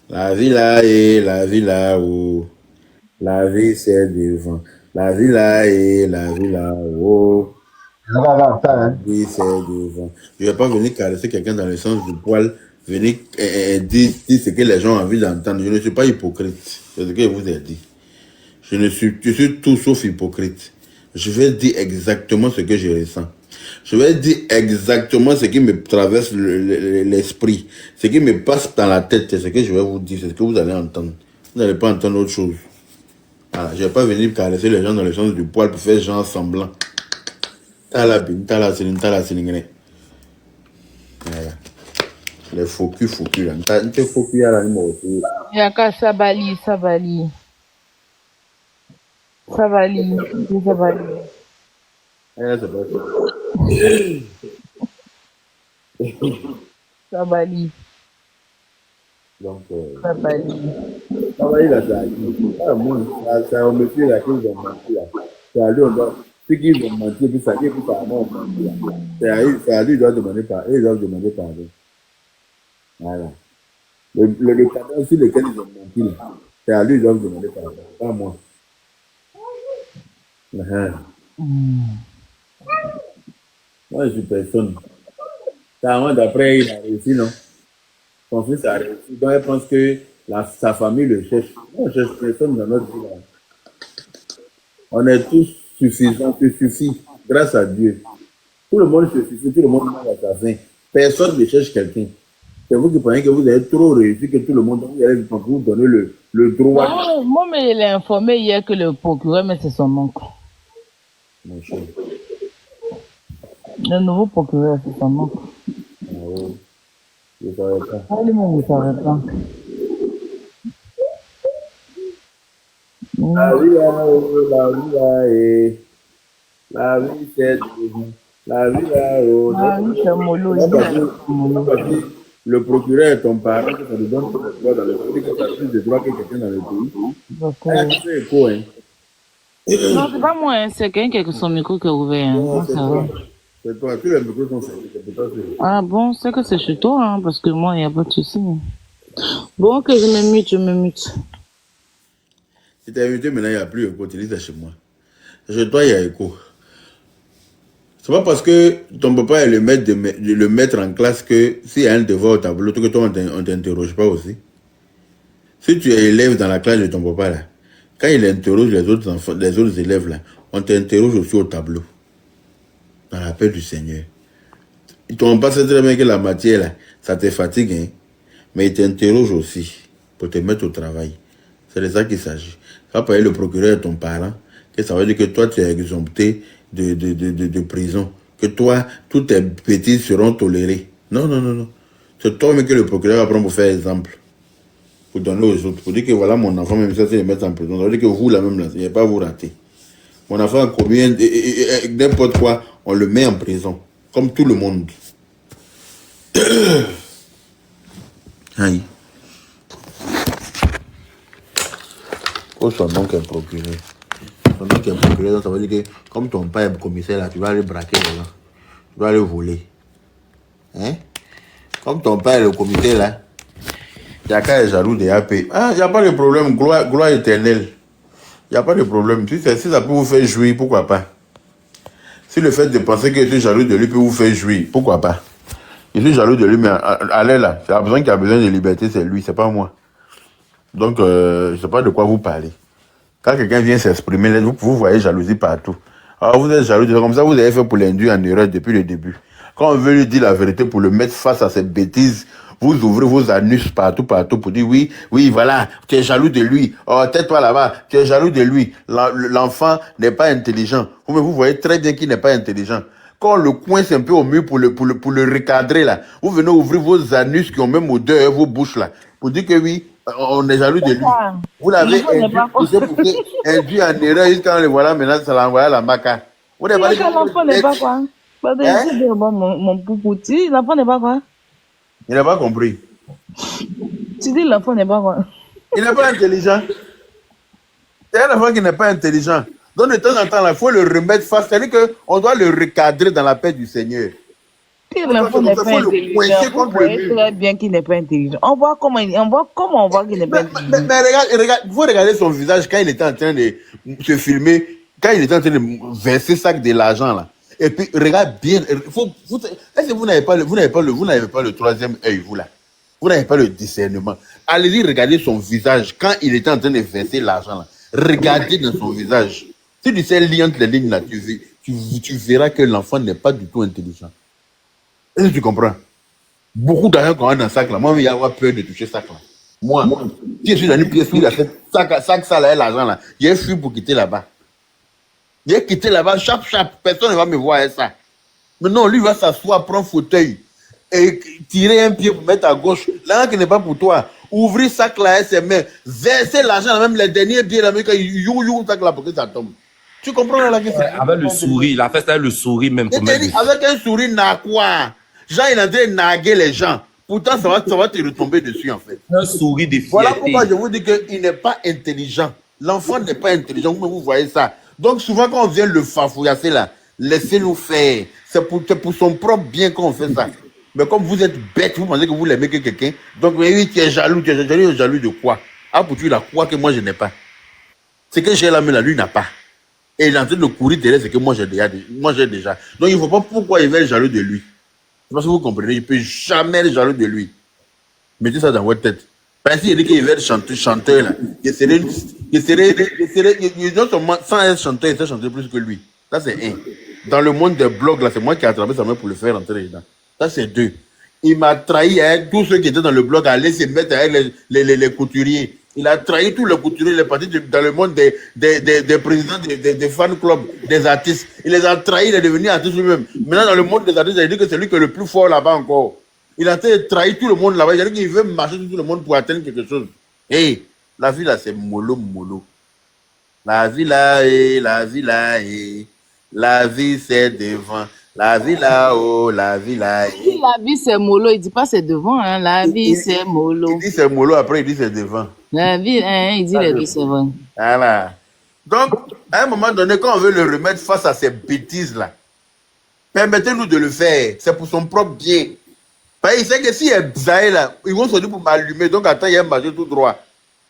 La vie là et la vie là-haut. La vie c'est devant. La vie là et la vie là-haut. La vie c'est devant. Je ne vais pas venir caresser quelqu'un dans le sens du poil, venir dire ce que les gens ont envie d'entendre. Je ne suis pas hypocrite. C'est ce que je vous ai dit. Je suis tout sauf hypocrite. Je vais dire exactement ce que je ressens. Je vais dire exactement ce qui me traverse l'esprit. Ce qui me passe dans la tête, c'est ce que je vais vous dire. C'est ce que vous allez entendre. Vous n'allez pas entendre autre chose. Voilà, je ne vais pas venir caresser les gens dans le sens du poil pour faire genre semblant. Voilà. Les faux cul là. Un faux cul à la numéro. Yaka, Sabali. Sabali. C'est pas ça. Sabali. Donc, Sabali. là, c'est un monsieur là qui nous a menti là. C'est à lui, on doit. Ceux qui vont mentir, puis ça dit, puis ça a menti là. C'est à lui, il doit demander pardon. Voilà. Le cadavre sur lequel ils ont menti là, c'est à lui, ils doivent demander pardon. Pas moi. Moi, je suis personne. Carrément, d'après, il a réussi, non? Son fils a réussi. Donc, elle pense que sa famille le cherche. Moi, je cherche personne dans notre vie. Là. On est tous suffisants, on se suffit, grâce à Dieu. Tout le monde se suffit, tout le monde mange à sa faim. Personne ne cherche quelqu'un. C'est vous qui pensez que vous avez trop réussi, que tout le monde, vous allez vous donner le droit. Oh, moi, mais il a informé hier que le procureur, mais c'est son oncle. Mon cher. Le nouveau procureur, c'est son oncle. Ah oui. Je ne savais pas. Ah, lui-même, il ne savait pas. La vie là, et la vie c'est devant. La vie là, Ah oui, c'est mollo. Le procureur est ton parent, que ça te donne plus de droits dans le pays, que tu as plus de droits que quelqu'un dans le pays. Ah, tu fais écho, hein. Non, c'est pas moi, hein, c'est quelqu'un qui a son micro qui est ouvert. Hein. Non, Moi, c'est ça toi. va. C'est toi. Tous les micros sont fermés. C'est pour toi que... Ah bon, c'est que c'est chez toi, hein, parce que moi, il n'y a pas de souci. Bon, ok, je me mute. Si t'es invité, maintenant, il n'y a plus écho. Tu dis ça chez moi. Chez toi, il y a écho. C'est pas parce que ton papa est le maître en classe que s'il y a un devoir au tableau, que toi, on t'interroge pas aussi. Si tu es élève dans la classe de ton papa, là, quand il interroge les autres enfants, les autres élèves, là, on t'interroge aussi au tableau. Dans la paix du Seigneur. Ton papa sait très bien que la matière, là, ça te fatigue, hein, mais il t'interroge aussi pour te mettre au travail. C'est de ça qu'il s'agit. Ça va pas être le procureur de ton parent, que ça veut dire que toi, tu es exempté de prison. Que toi, toutes tes bêtises seront tolérées. Non, non, non, non. C'est toi-même que le procureur va prendre pour faire exemple. Pour donner aux autres. Pour dire que voilà, mon enfant, même ça, c'est le mettre en prison. Ça veut dire que vous, la même, là, il n'y a pas vous rater. Mon enfant a commis n'importe quoi, on le met en prison. Comme tout le monde. Aïe. Oh, son oncle est procureur. Son oncle est procureur, donc ça veut dire que comme ton père est commissaire, là, tu vas aller braquer les gens. Tu vas aller voler. Hein? Comme ton père est le commissaire, là, il n'y a qu'à être jaloux des AP. Ah, il n'y a pas de problème, gloire éternelle. Il n'y a pas de problème. Si ça peut vous faire jouir, pourquoi pas? Si le fait de penser que je suis jaloux de lui peut vous faire jouir, pourquoi pas? Je suis jaloux de lui, mais allez là. C'est la personne qui a besoin de liberté, c'est lui, c'est pas moi. Donc, je ne sais pas de quoi vous parlez. Quand quelqu'un vient s'exprimer, vous voyez jalousie partout. Alors vous êtes jaloux, comme ça vous avez fait pour l'induire en erreur depuis le début. Quand on veut lui dire la vérité pour le mettre face à ses bêtises, vous ouvrez vos anus partout pour dire oui, oui, voilà, tu es jaloux de lui. Oh, tais-toi là-bas, tu es jaloux de lui. L'enfant n'est pas intelligent. Vous voyez très bien qu'il n'est pas intelligent. Quand on le coince un peu au mur pour le recadrer là, vous venez ouvrir vos anus qui ont même odeur, vos bouches là, pour dire que oui, on est jaloux de lui. Vous l'avez induit en erreur jusqu'à le voilà maintenant, ça l'a envoyé à la maca. Vous n'avez pas dit L'enfant n'est pas quoi? Mon poupouti, l'enfant n'est pas quoi? Il n'a pas compris. Tu dis l'enfant n'est pas quoi? Il n'est pas intelligent. C'est un enfant qui n'est pas intelligent. Donc de temps en temps, il faut le remettre face. C'est-à-dire qu'on doit le recadrer dans la paix du Seigneur. L'enfant n'est pas intelligent. Vous voyez très bien qu'il n'est pas intelligent. On voit comment on voit qu'il n'est pas intelligent. Mais regarde, vous regardez son visage quand il était en train de se filmer, quand il était en train de verser ça de l'argent là. Et puis regarde bien. Est-ce que vous n'avez pas le troisième œil, vous là? Vous n'avez pas le discernement. Allez-y, regardez son visage quand il était en train de verser l'argent là. Regardez dans son visage. Si tu sais lire entre les lignes là, tu verras que l'enfant n'est pas du tout intelligent. Est-ce que tu comprends? Beaucoup d'argent qu'on a dans le sac là. Moi, il y a avoir peur de toucher ça là. Moi, si je suis dans une pièce où il y a sac ça là, l'argent là, j'ai fui pour quitter là-bas. J'ai quitté là-bas, chap, personne ne va me voir avec ça. Mais non, lui va s'asseoir, prendre fauteuil et tirer un pied pour mettre à gauche. L'argent qui n'est pas pour toi. Ouvrir sac là et ses mains, verser l'argent, même les derniers billets là, mais quand you sac là pour que ça tombe. Tu comprends là que c'est. Avec le sourire, il a fait ça avec le sourire même. Avec un sourire, n'a quoi? Jean, il est en train de naguer les gens. Pourtant, ça va te retomber dessus, en fait. Un sourire de fierté. Voilà pourquoi je vous dis qu'il n'est pas intelligent. L'enfant n'est pas intelligent, vous voyez ça. Donc, souvent, quand on vient le fafouillasser là, laissez-nous faire. C'est pour son propre bien qu'on fait ça. Mais comme vous êtes bête, vous pensez que vous l'aimez que quelqu'un. Donc, oui, tu es jaloux de quoi? Ah, pour tu la quoi que moi, je n'ai pas. C'est que j'ai la main là, lui n'a pas. Et il est en train de courir derrière ce que moi j'ai déjà. Donc il ne faut pas pourquoi il va être jaloux de lui. C'est parce que vous comprenez, il ne peut jamais être jaloux de lui. Mettez ça dans votre tête. Parce qu'il dit qu'il va être chanteur là. Il serait non seulement sans être chanteur, il serait chanteur plus que lui. Ça c'est un. Dans le monde des blogs là, c'est moi qui ai attrapé sa main pour le faire rentrer dedans. Ça c'est deux. Il m'a trahi avec tous ceux qui étaient dans le blog à aller se mettre avec les couturiers. Il a trahi tous les couturiers, il est parti dans le monde des présidents, des fan clubs, des artistes. Il les a trahis, il est devenu artiste lui-même. Maintenant, dans le monde des artistes, il dit que c'est lui qui est le plus fort là-bas encore. Il a trahi tout le monde là-bas. Il a dit qu'il veut marcher sur tout le monde pour atteindre quelque chose. Hey, la vie là, c'est mollo. La vie là, la vie c'est devant. La vie là-haut, la vie là. Si la vie c'est mollo, il dit pas c'est devant, hein. La vie c'est Il mollo. dit c'est mollo, après il dit c'est devant. La vie, hein, il dit les deux, c'est vrai. Voilà. Donc, à un moment donné, quand on veut le remettre face à ces bêtises-là, permettez-nous de le faire. C'est pour son propre bien. Parce qu'il sait que s'il est Zaï là, ils vont sortir pour m'allumer. Donc, attends, il y a un marché tout droit.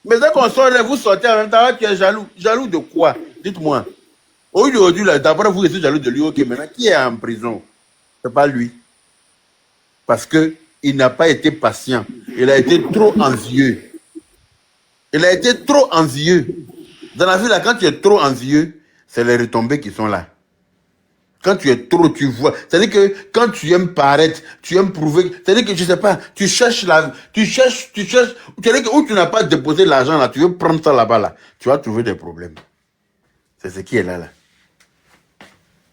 Mais dès qu'on sort, vous sortez en même temps, tu es jaloux. Jaloux de quoi? Dites-moi. Aujourd'hui, là, d'après vous, vous êtes jaloux de lui. Ok, maintenant, qui est en prison? C'est pas lui. Parce qu'il n'a pas été patient. Il a été trop envieux. Il a été trop envieux. Dans la vie, là, quand tu es trop envieux, c'est les retombées qui sont là. Quand tu es trop, tu vois. C'est-à-dire que quand tu aimes paraître, tu aimes prouver. C'est-à-dire que, je sais pas, tu cherches. C'est-à-dire que où tu n'as pas déposé l'argent là, tu veux prendre ça là-bas là, tu vas trouver des problèmes. C'est ce qui est là.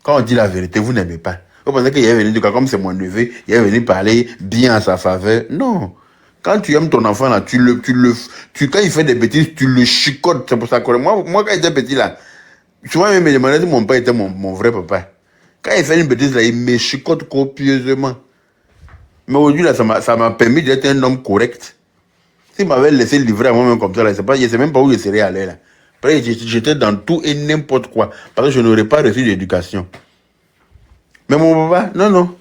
Quand on dit la vérité, vous n'aimez pas. Vous pensez qu'il est venu dire, comme c'est mon neveu, il est venu parler bien à sa faveur. Non. Quand tu aimes ton enfant là, quand il fait des bêtises, tu le chicotes. C'est pour ça que moi quand j'étais petit là, souvent il me demandait si mon père était mon vrai papa. Quand il fait une bêtise là, il me chicote copieusement. Mais aujourd'hui là, ça m'a permis d'être un homme correct. S'il m'avait laissé livrer à moi-même comme ça là, je sais même pas où je serais allé là. Après, j'étais dans tout et n'importe quoi. Parce que je n'aurais pas reçu d'éducation. Mais mon papa, non.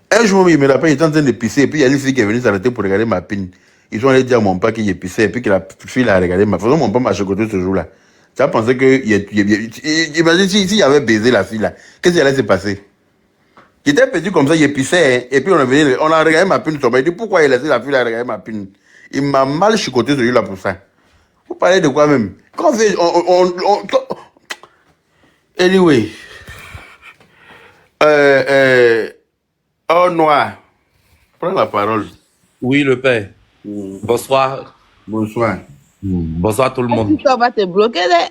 Un jour, il me rappelle, il était en train de pisser. Et puis, il y a une fille qui est venue s'arrêter pour regarder ma pine. Ils ont allé dire à mon papa qu'il est pissé. Et puis, que la fille a regardé ma. De toute façon, mon papa m'a chocoté ce jour-là. Tu as pensé que. Imagine s'il avait baisé la fille là. Qu'est-ce qui allait se passer? Il était petit comme ça, il pissait. Et puis, on a regardé ma pine. Il dit pourquoi il a laissé la fille là regarder ma pine? Il m'a mal chicoté celui-là pour ça. Vous parlez de quoi même? Quand on fait. Anyway. Oh, noir. Prends la parole. Oui, le père. Bonsoir. Bonsoir. Bonsoir tout le monde. Tu va te bloquer là.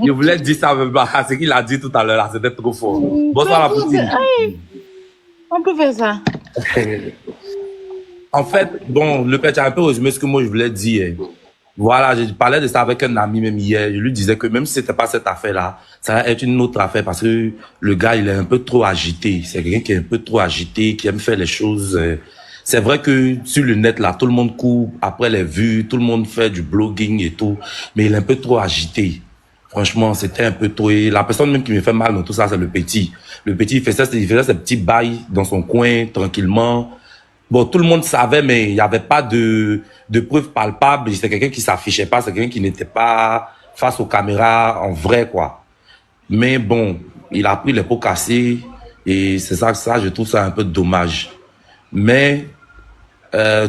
Je voulais dire ça, mais ce qu'il a dit tout à l'heure, là, c'était trop fort. Bonsoir la poutine. On peut faire ça. En fait, bon, le père, tu as un peu résumé ce que moi je voulais dire. Voilà, je parlais de ça avec un ami même hier. Je lui disais que même si c'était pas cette affaire-là, ça va être une autre affaire parce que le gars, il est un peu trop agité. C'est quelqu'un qui est un peu trop agité, qui aime faire les choses. C'est vrai que sur le net, là, tout le monde court après les vues, tout le monde fait du blogging et tout, mais il est un peu trop agité. Franchement, c'était un peu trop. Et la personne même qui me fait mal dans tout ça, c'est le petit. Le petit, il faisait ses petits bails dans son coin, tranquillement. Bon, tout le monde savait, mais il n'y avait pas de preuves palpables. C'est quelqu'un qui s'affichait pas, c'est quelqu'un qui n'était pas face aux caméras en vrai, quoi. Mais bon, il a pris les pots cassés et c'est ça, je trouve ça un peu dommage. Mais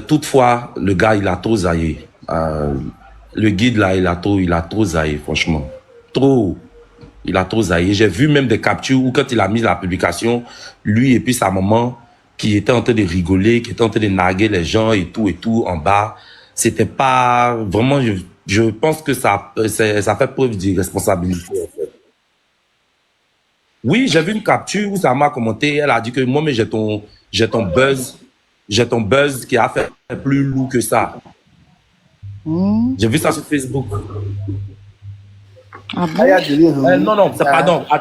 toutefois, le gars, il a trop zaillé. Le guide là, il a trop zaillé, franchement. Trop. Il a trop zaillé. J'ai vu même des captures où quand il a mis la publication, lui et puis sa maman, qui était en train de rigoler, qui était en train de narguer les gens et tout en bas. C'était pas vraiment. Je pense que ça fait preuve d'irresponsabilité. En fait. Oui, j'ai vu une capture où sa m'a commenté. Elle a dit que moi, mais j'ai ton buzz qui a fait plus lourd que ça. J'ai vu ça sur Facebook. Ah bon? Non,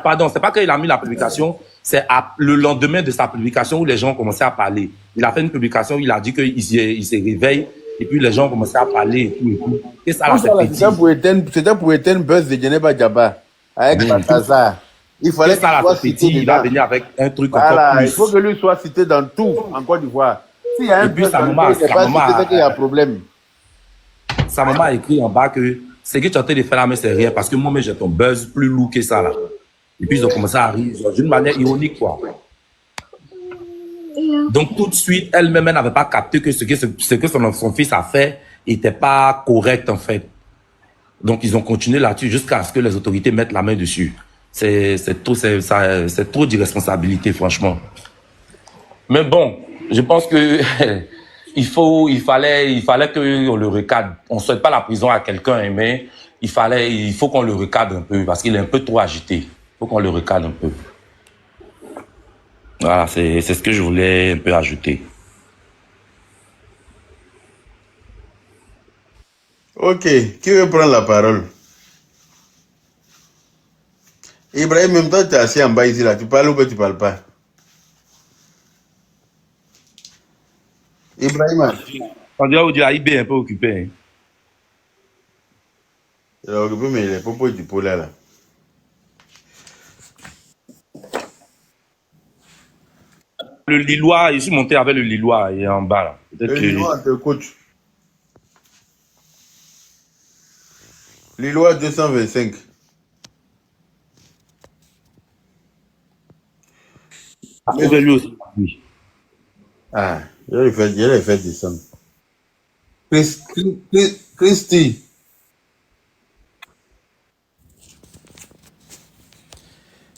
pardon, c'est pas qu'il a mis la publication, c'est le lendemain de sa publication où les gens ont commencé à parler. Il a fait une publication, il a dit qu'il se réveille, et puis les gens ont commencé à parler et tout. Et ça, là, c'était pour éteindre buzz de Geneva Djaba, avec Balthazar. Il fallait qu'il soit cité. Il va venir avec un truc encore plus. Il faut que lui soit cité dans tout, en Côte d'Ivoire. S'il y a un buzz, c'est qu'il y a un problème. Sa maman a écrit en bas que ce que tu es en train de faire là, mais c'est rien, parce que moi, j'ai ton buzz plus lourd que ça, là. Et puis, ils ont commencé à rire, d'une manière ironique, quoi. Donc, tout de suite, elle-même, elle n'avait pas capté que ce que son fils a fait n'était pas correct, en fait. Donc, ils ont continué là-dessus jusqu'à ce que les autorités mettent la main dessus. C'est trop d'irresponsabilité, franchement. Mais bon, je pense que il fallait qu'on le recadre. On ne souhaite pas la prison à quelqu'un, mais il faut qu'on le recadre un peu parce qu'il est un peu trop agité. Il faut qu'on le recadre un peu. Voilà, c'est ce que je voulais un peu ajouter. Ok, qui veut prendre la parole? Ibrahim, même toi, tu es assis en bas ici, là. Tu parles ou bien tu parles pas? Ibrahim, On dirait que IB est un peu occupé. Hein. il est occupé, mais il est pas pour du poulet, là. Le Lillois, je suis monté avec le Lillois, il est en bas là. Le Peut-être que... Lillois, te coach. Lillois 225. Ah, trouvé lui aussi. Oui. Ah, je l'ai fait descendre. Christy.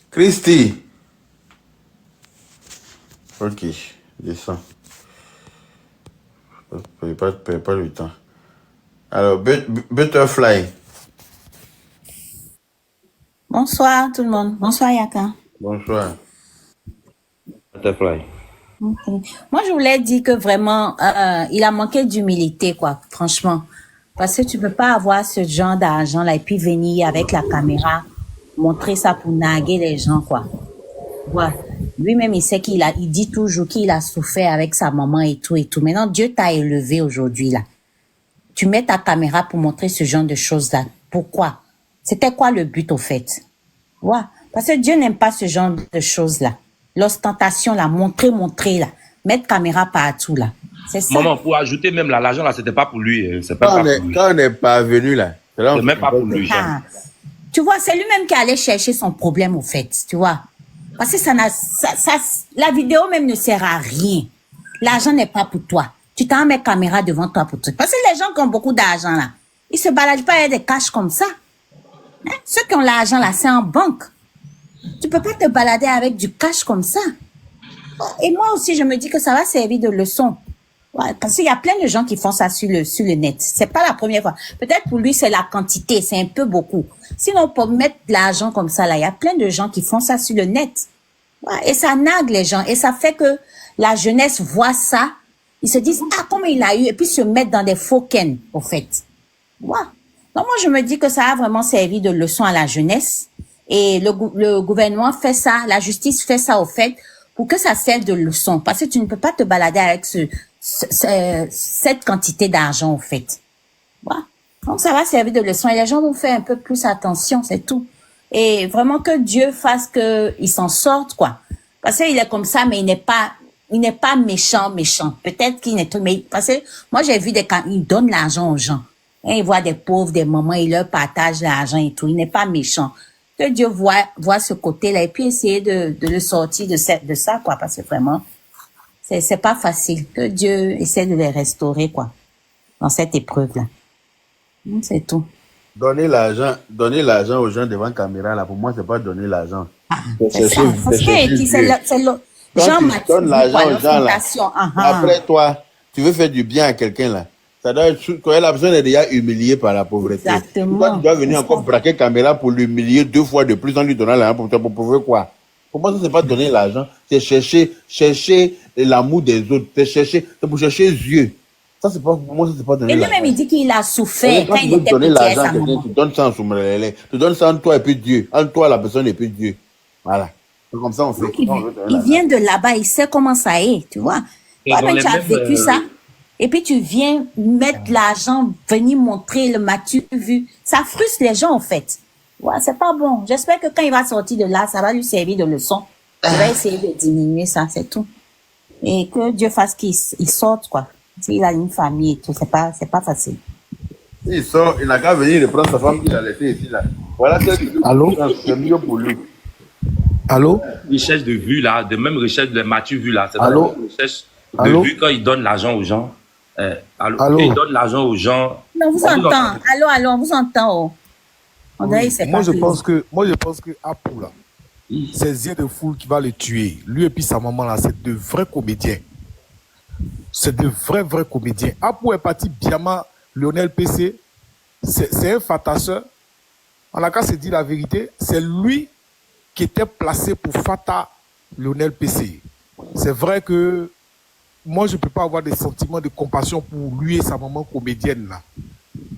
Christy. Ok, descends. Perds pas le temps. Alors, Butterfly. Bonsoir tout le monde. Bonsoir Yaka. Bonsoir. Butterfly. Okay. Moi, je voulais dire que vraiment, il a manqué d'humilité, quoi, franchement. Parce que tu peux pas avoir ce genre d'argent là et puis venir avec la caméra montrer ça pour narguer les gens, quoi. Ouais. Lui-même, il sait il dit toujours qu'il a souffert avec sa maman et tout et tout. Maintenant, Dieu t'a élevé aujourd'hui, là. Tu mets ta caméra pour montrer ce genre de choses-là. Pourquoi? C'était quoi le but, au fait? Ouais. Parce que Dieu n'aime pas ce genre de choses-là. L'ostentation, là, montrer, là. Mettre caméra partout, là. C'est ça. Maman, pour ajouter même là, l'argent là, c'était pas pour lui. C'est pas, Quand pour lui. on n'est pas venu, là. C'est même pas pour lui. Ah. Tu vois, c'est lui-même qui allait chercher son problème, au fait. Tu vois? Parce que la vidéo même ne sert à rien. L'argent n'est pas pour toi. Tu t'en mets caméra devant toi pour tout. Parce que les gens qui ont beaucoup d'argent, là, ils se baladent pas avec des cash comme ça. Hein? Ceux qui ont l'argent, là, c'est en banque. Tu peux pas te balader avec du cash comme ça. Et moi aussi, je me dis que ça va servir de leçon. Ouais, parce qu'il y a plein de gens qui font ça sur le net. C'est pas la première fois. Peut-être pour lui, c'est la quantité, c'est un peu beaucoup. Sinon, pour mettre de l'argent comme ça, là, il y a plein de gens qui font ça sur le net. Ouais, et ça nargue les gens. Et ça fait que la jeunesse voit ça. Ils se disent, ah, comment il a eu? Et puis se mettre dans des faux ken, au fait. Ouais. Donc, moi, je me dis que ça a vraiment servi de leçon à la jeunesse. Et le gouvernement fait ça, la justice fait ça, au fait, pour que ça serve de leçon. Parce que tu ne peux pas te balader avec cette quantité d'argent, au fait. Voilà. Donc, ça va servir de leçon et les gens vont faire un peu plus attention, c'est tout. Et vraiment que Dieu fasse qu'ils s'en sortent, quoi. Parce qu'il est comme ça, mais il n'est pas méchant. Peut-être qu'il n'est tout, mais parce que moi, j'ai vu il donne l'argent aux gens. Et il voit des pauvres, des mamans, il leur partage l'argent et tout. Il n'est pas méchant. Que Dieu voit ce côté-là et puis essayer de le sortir de ça, quoi. Parce que vraiment, c'est pas facile. Que Dieu essaie de les restaurer, quoi. Dans cette épreuve-là. C'est tout. Donner l'argent aux gens devant caméra, là, pour moi, c'est pas donner l'argent. C'est ça. Parce que c'est le Jean Mathieu, donne l'argent aux gens, là. Après, toi, tu veux faire du bien à quelqu'un, là. Ça doit être, quand la personne est déjà humiliée par la pauvreté. Exactement. Toi, tu dois venir encore braquer caméra pour l'humilier 2 fois de plus en lui donnant l'argent pour prouver quoi? Pour moi, ça, c'est pas donner l'argent. C'est chercher l'amour des autres. C'est pour chercher Dieu. Ça, c'est pas, pour moi, ça, c'est pas donner l'argent. Et l'argent. lui-même, il dit qu'il a souffert quand il était donner petit l'argent à à sa quelqu'un, maman. tu donnes ça en soumelélé. Tu donnes ça en toi et puis Dieu. En toi, la personne et puis Dieu. Voilà. C'est comme ça, on fait. Il vient de là-bas, il sait comment ça est, tu vois. Toi-même, tu as vécu ça. Et puis tu viens mettre l'argent, venir montrer le m'as-tu vu. Ça frustre les gens, en fait. Ouais, c'est pas bon. J'espère que quand il va sortir de là, ça va lui servir de leçon. Il va essayer de diminuer ça, c'est tout. Et que Dieu fasse qu'il sorte, quoi. S'il a une famille et tout, c'est pas facile. Il sort, il n'a qu'à venir de prendre sa femme qu'il a laissée ici, là. Voilà ce que Allô? c'est mieux pour lui. Allô? Recherche de vues là, de même recherche de Mathieu vu là. C'est pas Allô? une recherche de Allô? vues quand il donne l'argent aux gens. Allô? Il donne l'argent aux gens. Non, on vous entend. Allô, on vous entend. Oh. On dirait que Moi, je pense que Apou, là, c'est Zia de Foule qui va le tuer. Lui et puis sa maman, là, c'est de vrais comédiens. C'est de vrais comédiens. Apou est parti Biama, Lionel PC. C'est un fatasseur. On a qu'à se dire la vérité. C'est lui qui était placé pour fata Lionel PC. C'est vrai que moi, je ne peux pas avoir des sentiments de compassion pour lui et sa maman comédienne, là.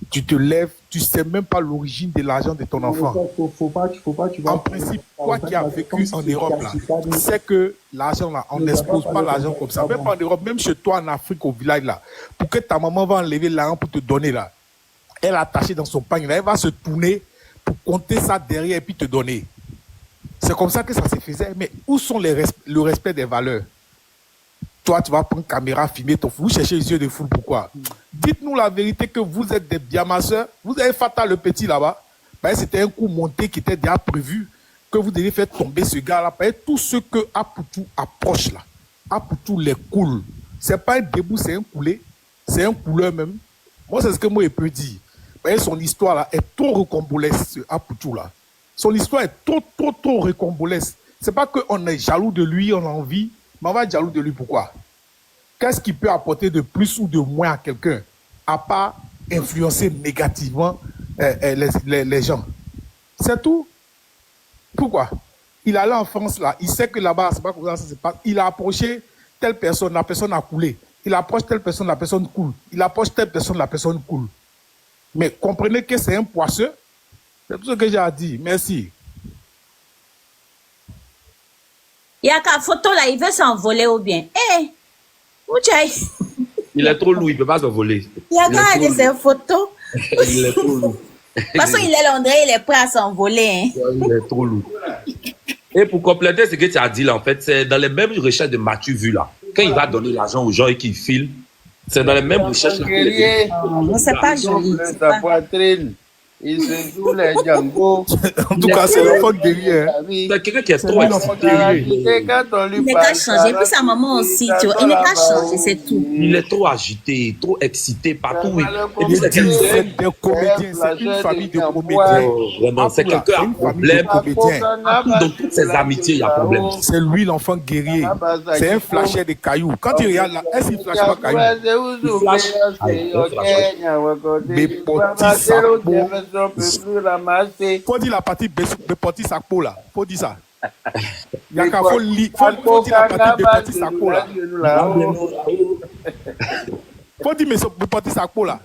tu te lèves, tu ne sais même pas l'origine de l'argent de ton enfant. Faut pas, tu vas. En principe, toi qui as vécu en Europe, là, tu sais que l'argent, là, on n'expose pas l'argent comme ça. Même pas en Europe, même chez toi en Afrique, au village, là, pour que ta maman va enlever l'argent pour te donner, là, elle a attaché dans son panier, là, elle va se tourner pour compter ça derrière et puis te donner. C'est comme ça que ça se faisait. Mais où sont le respect des valeurs? Toi, tu vas prendre caméra, filmer ton fou. Vous cherchez les yeux de foule, pourquoi? Dites-nous la vérité que vous êtes des biamasseurs. Vous avez Fatal le petit là-bas. Ben, c'était un coup monté qui était déjà prévu que vous devez faire tomber ce gars-là. Ben, tout ce que Apoutou approche là, Apoutou les coule. C'est pas un debout, c'est un coulé. C'est un couleur même. Moi, c'est ce que moi, je peux dire. Ben, son histoire là est trop recombolesque, ce Apoutou là. Son histoire est trop recombolesque. C'est pas qu'on est jaloux de lui, on a envie. Mais on va être jaloux de lui, pourquoi? Qu'est-ce qu'il peut apporter de plus ou de moins à quelqu'un, à part influencer négativement les gens? C'est tout. Pourquoi? Il allait en France, là, il sait que là-bas, c'est pas comme ça se passe. Il a approché telle personne, la personne a coulé. Il approche telle personne, la personne coule. Il approche telle personne, la personne coule. Mais comprenez que c'est un poisseux. C'est tout ce que j'ai à dire. Merci. Il y a qu'à photo là, il veut s'envoler ou bien. Eh, Il est trop lourd, il ne peut pas s'envoler. il y a qu'à aller ses photos. Il est trop lourd. De toute façon, il est Londres, il est prêt à s'envoler. Hein. Il est trop lourd. Et pour compléter ce que tu as dit là, en fait, c'est dans les mêmes recherches de Mathieu Vu là. Quand il va donner l'argent aux gens et qu'il file, c'est dans les mêmes recherches. Mais c'est pas joli. Sa poitrine. Il se joue les Django. En tout cas, c'est l'enfant guerrier. C'est quelqu'un qui est trop excité. Il n'est qu'à changer. Puis sa maman aussi, tu vois. Il n'est qu'à changer, c'est tout. Il est trop agité, trop excité partout. Et puis, c'est des comédiens, c'est une famille de comédiens. Vraiment, c'est quelqu'un qui a un problème. Dans toutes ses amitiés, il y a problème. C'est lui l'enfant guerrier. C'est un flasher de cailloux. Quand il regarde là, est-ce qu'il flash pas cailloux? Il flash. Mais petit sapo. Faut dire la partie de petit sapo là. Faut dire ça. Il y a qu'à faut dire la partie de petit sapo là. Faut dire de petit sapo là.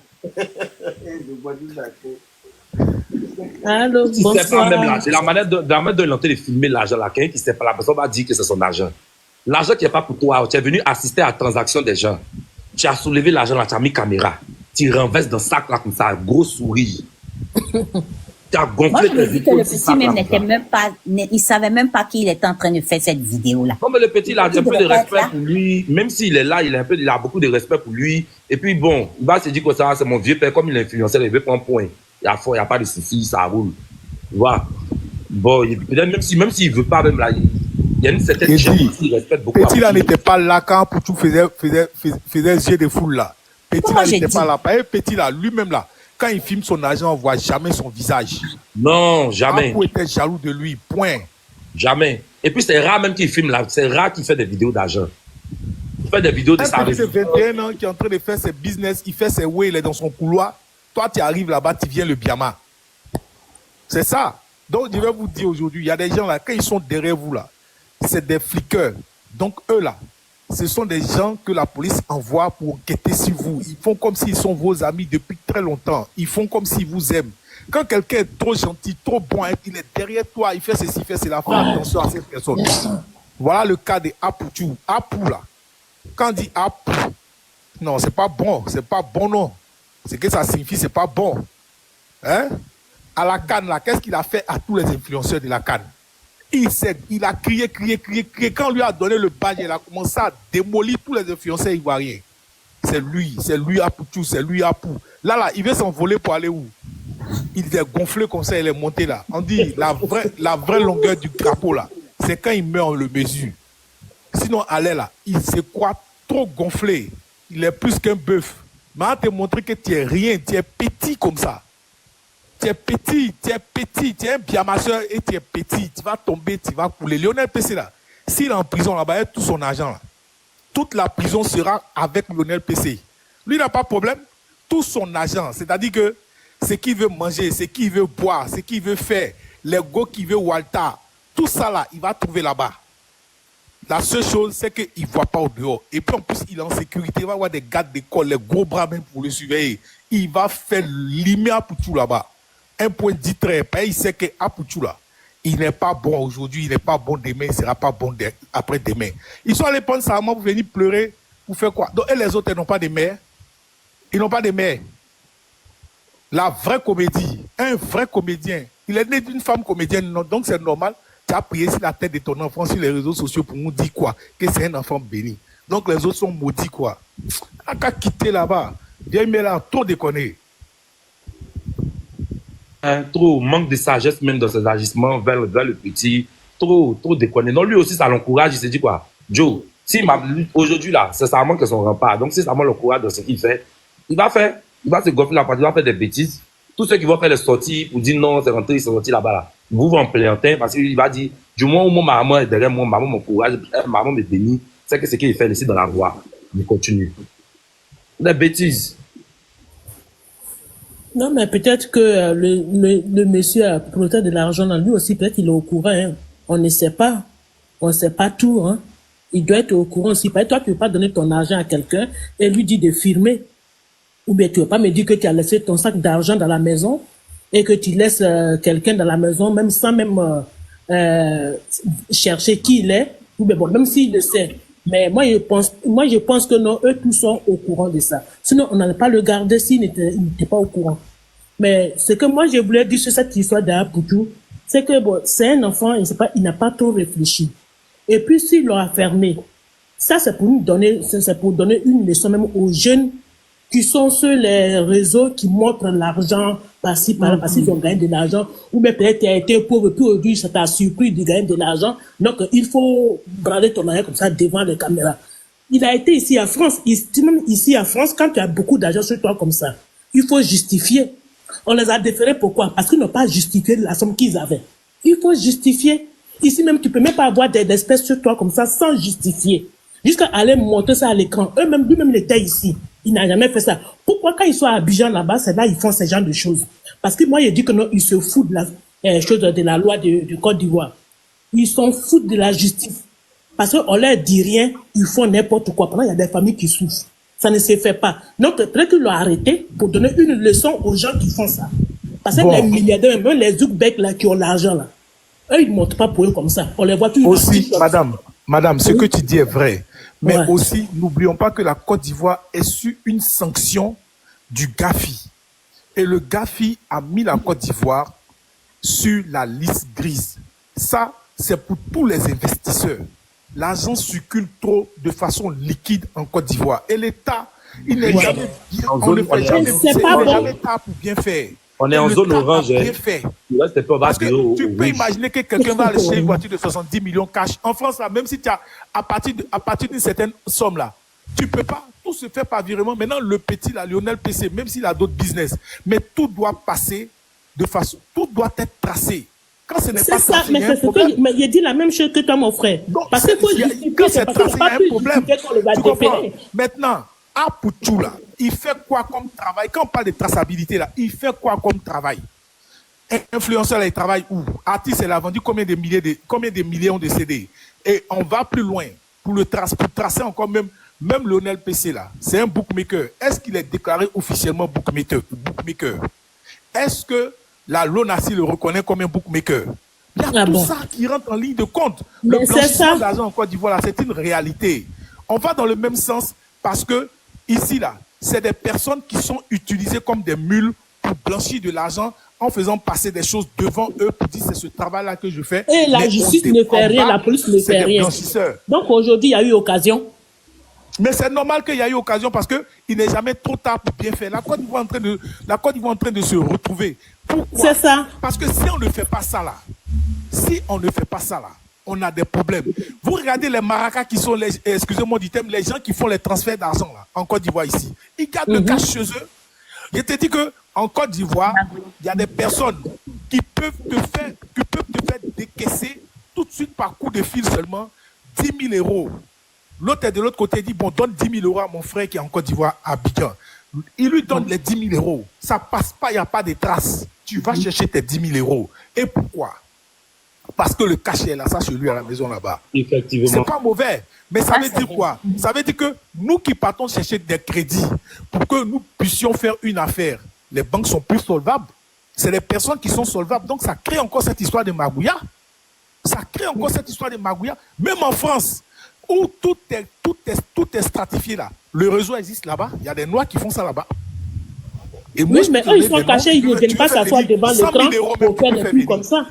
Allô, bonsoir. C'est la manière de l'entrée de filmer l'argent là. Quelqu'un qui sait pas, la personne va dire que c'est son argent. L'argent qui n'est pas pour toi, tu es venu assister à la transaction des gens. Tu as soulevé l'argent là, tu as mis caméra. Tu renverses dans le sac là comme ça, gros sourire. Tu as gonflé. Moi, je me dis que le petit même n'était même pas, il savait même pas qu'il était en train de faire cette vidéo là. Non, mais le petit, il a un peu de respect pour lui. Même s'il est là, il a beaucoup de respect pour lui. Et puis bon, il va se dire que ça, c'est mon vieux père, comme il est influenceur, il veut prendre point. Il n'y a pas de souci, ça roule. Tu vois. Bon, peut-être même s'il ne veut pas, même là, il y a une certaine chose qu'il respecte beaucoup. Petit là n'était pas là quand Poutou faisait jeu de foule là. Petit là n'était pas là. Petit là, lui-même là, quand il filme son argent, on ne voit jamais son visage. Non, jamais. Apou était jaloux de lui, point. Jamais. Et puis c'est rare même qu'il filme là, c'est rare qu'il fait des vidéos d'argent. Il fait des vidéos de sa vie. C'est 21 ans qui est en train de faire ses business, il fait ses way, il est dans son couloir. Toi, tu arrives là-bas, tu viens le Biama. C'est ça. Donc, je vais vous dire aujourd'hui, il y a des gens là, quand ils sont derrière vous là, c'est des fliqueurs. Donc, eux là, ce sont des gens que la police envoie pour enquêter sur vous. Ils font comme s'ils sont vos amis depuis très longtemps. Ils font comme s'ils vous aiment. Quand quelqu'un est trop gentil, trop bon, il est derrière toi, il fait ceci, fait cela, fais attention à cette personne. Voilà le cas de Apoutou. Apou là. Quand on dit Apou, non, c'est pas bon non. Ce que ça signifie, c'est pas bon. Hein? À la canne là, qu'est-ce qu'il a fait à tous les influenceurs de la canne? Il a crié. Quand on lui a donné le badge, il a commencé à démolir tous les influenceurs ivoiriens. C'est lui Apoutou, c'est lui Apou. Là, il veut s'envoler pour aller où? Il est gonflé comme ça, il est monté là. On dit la vraie longueur du drapeau là, c'est quand il meurt, on le mesure. Sinon, allez là, il se croit trop gonflé. Il est plus qu'un bœuf. Mais on va te montrer que tu es rien, tu es petit comme ça. Tu es petit, tu es un biamasseur et tu es petit. Tu vas tomber, tu vas couler. Lionel PC là, s'il est en prison là-bas, il a tout son argent là. Toute la prison sera avec Lionel PC. Lui n'a pas de problème. Tout son argent, c'est-à-dire que ce qu'il veut manger, ce qu'il veut boire, ce qu'il veut faire, les go qu'il veut Walter, tout ça là, il va trouver là-bas. La seule chose, c'est qu'il ne voit pas au dehors. Et puis en plus, il est en sécurité. Il va avoir des gardes d'école, les gros bras même pour le surveiller. Il va faire limer Apoutou là-bas. Un point dit très bien, il sait qu'Apoutou là, il n'est pas bon aujourd'hui, il n'est pas bon demain, il ne sera pas bon après-demain. Ils sont allés prendre sa maman pour venir pleurer, pour faire quoi? Donc, et les autres, ils n'ont pas de mère. Ils n'ont pas de mère. La vraie comédie, un vrai comédien, il est né d'une femme comédienne, donc c'est normal. Tu as prié sur la tête de ton enfant sur les réseaux sociaux pour nous dire quoi? Que c'est un enfant béni. Donc les autres sont maudits quoi. À qu'à quitter là-bas. Viens mais là, trop déconner. Trop, manque de sagesse même dans ses agissements vers le petit. Trop déconner. Non, lui aussi, ça l'encourage. Il se dit quoi? Joe, si aujourd'hui là, c'est ça manque que son rempart. Donc si ça l'encourage dans ce qu'il fait, il va faire. Il va se gonfler la partie, il va faire des bêtises. Tous ceux qui vont faire les sorties pour dire non, c'est rentré, ils sont sortis là-bas là. Vous en plaignez parce qu'il va dire, du moment où mon maman est derrière moi, maman m'encourage, maman me bénit, c'est que ce qu'il fait ici dans la voie. Il continue. Des bêtises. Non, mais peut-être que le monsieur propriétaire de l'argent, lui aussi, peut-être il est au courant. Hein. On ne sait pas. On ne sait pas tout. Hein. Il doit être au courant aussi. Toi, tu ne peux pas donner ton argent à quelqu'un et lui dire de firmer. Ou bien tu ne vas pas me dire que tu as laissé ton sac d'argent dans la maison et que tu laisses quelqu'un dans la maison, même sans même chercher qui il est. Ou bien bon, même s'il le sait. Mais moi, je pense que non, eux tous sont au courant de ça. Sinon, on n'allait pas le garder s'il n'était pas au courant. Mais ce que moi, je voulais dire sur cette histoire d'Apoutou, c'est que bon, c'est un enfant, il n'a pas trop réfléchi. Et puis, s'il l'aura fermé, ça, c'est pour donner une leçon même aux jeunes qui sont sur les réseaux qui montrent l'argent par-ci, par-là, parce qu'ils ont gagné de l'argent, ou bien peut-être tu as été pauvre, puis aujourd'hui, ça t'a surpris de gagner de l'argent. Donc, il faut brader ton argent comme ça devant les caméras. Il a été ici à France, même ici à France, quand tu as beaucoup d'argent sur toi comme ça, il faut justifier. On les a déférés pourquoi? Parce qu'ils n'ont pas justifié la somme qu'ils avaient. Il faut justifier. Ici même, tu peux même pas avoir des espèces sur toi comme ça sans justifier. Jusqu'à aller montrer ça à l'écran. Eux-mêmes, lui-même, il était ici. Il n'a jamais fait ça. Pourquoi quand ils sont à Abidjan là-bas, c'est là ils font ce genre de choses? Parce que moi, je dis que non, ils se foutent de la chose de la loi de Côte d'Ivoire. Ils s'en foutent de la justice. Parce qu'on leur dit rien, ils font n'importe quoi. Pendant il y a des familles qui souffrent. Ça ne se fait pas. Donc, peut-être qu'ils l'ont arrêté pour donner une leçon aux gens qui font ça. Parce que les milliardaires, même les Zoukbek là, qui ont l'argent là, eux, ils ne montent pas pour eux comme ça. On les voit toujours. Aussi, madame, ce que tu dis est vrai. Mais aussi, n'oublions pas que la Côte d'Ivoire est sur une sanction du GAFI. Et le GAFI a mis la Côte d'Ivoire sur la liste grise. Ça, c'est pour tous les investisseurs. L'argent circule trop de façon liquide en Côte d'Ivoire. Et l'État, il n'est jamais bien. On ne fait jamais tard pour bien faire. On est en zone orange. Parce que tu peux imaginer que quelqu'un va acheter une voiture de 70 millions cash. En France, là, même si tu as à partir d'une certaine somme, là, tu ne peux pas. Tout se fait par virement. Maintenant, le petit, là, Lionel PC, même s'il a d'autres business, mais tout doit passer de façon. Tout doit être tracé. Quand ce n'est pas ça, tracé, mais c'est ce que mais il dit la même chose que toi, mon frère. Donc, parce que quand c'est tracé, il y a un problème. Tu comprends? Maintenant, Apoutou, là, il fait quoi comme travail? Quand on parle de traçabilité, là, il fait quoi comme travail? Influenceur, là, il travaille où? Artiste, il a vendu combien de millions de CD? Et on va plus loin pour tracer encore même Lionel PC, là. C'est un bookmaker. Est-ce qu'il est déclaré officiellement bookmaker? Est-ce que la LONASI le reconnaît comme un bookmaker? Il y a tout ça qui rentre en ligne de compte. Le blanchiment d'argent en Côte d'Ivoire, c'est une réalité. On va dans le même sens parce que ici, là, c'est des personnes qui sont utilisées comme des mules pour blanchir de l'argent en faisant passer des choses devant eux pour dire c'est ce travail-là que je fais. Et la justice ne fait rien, la police ne fait rien. Donc aujourd'hui, il y a eu occasion. Mais c'est normal qu'il y ait eu occasion parce qu'il n'est jamais trop tard pour bien faire. La Côte d'Ivoire est en train de se retrouver. Pourquoi? C'est ça. Parce que si on ne fait pas ça là, on a des problèmes. Vous regardez les maracas qui sont, excusez-moi du terme, les gens qui font les transferts d'argent là, en Côte d'Ivoire ici. Ils gardent le cash chez eux. Je te dis qu'en Côte d'Ivoire, il y a des personnes qui peuvent te faire décaisser tout de suite par coup de fil seulement 10 000 euros. L'autre est de l'autre côté, dit, bon, donne 10 000 euros à mon frère qui est en Côte d'Ivoire, à Abidjan. Il lui donne les 10 000 euros. Ça passe pas, il n'y a pas de traces. Tu vas chercher tes 10 000 euros. Et pourquoi? Parce que le cachet est là, ça chez lui à la maison là-bas. Effectivement. C'est pas mauvais. Mais ça Ça, veut c'est dire bien. quoi? Ça veut dire que nous qui partons chercher des crédits pour que nous puissions faire une affaire, les banques sont plus solvables. C'est les personnes qui sont solvables. Donc ça crée encore cette histoire de magouilla. Ça crée encore cette histoire de magouilla. Même en France, où tout est stratifié là. Le réseau existe là-bas. Il y a des Noirs qui font ça là-bas. Et Oui, je mais peux te eux, ils donner sont des cachés, noms. ils ne Tu viennent veux pas faire s'asseoir venir devant 100 000 l'écran euros même, pour tu faire peux des faire trucs venir. comme ça.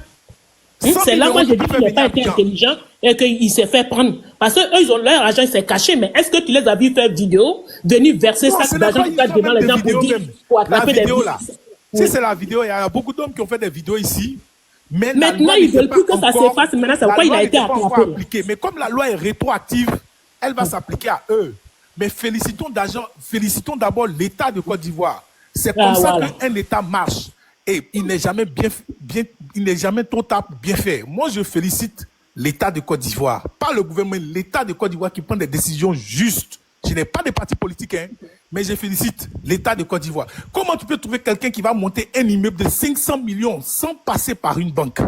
100 C'est 000 là, moi, euros, je tu dis peux qu'il faire n'a pas venir été Abidjan. intelligent et qu'il s'est fait prendre. Parce qu'eux, ils ont leur argent, il s'est caché. Mais est-ce que tu les as vus faire vidéo, venir verser Non, ça ce n'est d'argent pas comme ça histoire devant même les de gens pour vidéo dire, même. pour La attraper des vidéo vues? là. Oui. Si c'est la vidéo, il y a beaucoup d'hommes qui ont fait des vidéos ici. Mais la Maintenant, loi ils n'était veulent pas plus que ça encore, s'efface. Maintenant, c'est la pourquoi il loi a été n'était pas encore attrapé. appliquée. Mais comme la loi est rétroactive, elle va s'appliquer à eux. Mais félicitons d'abord l'État de Côte d'Ivoire. C'est comme Ah, ça voilà. qu'un État marche. Et il n'est jamais il n'est jamais trop tard pour bien faire. Moi, je félicite l'État de Côte d'Ivoire. Pas le gouvernement, l'État de Côte d'Ivoire qui prend des décisions justes. Je n'ai pas de parti politique, hein, mais je félicite l'État de Côte d'Ivoire. Comment tu peux trouver quelqu'un qui va monter un immeuble de 500 millions sans passer par une banque?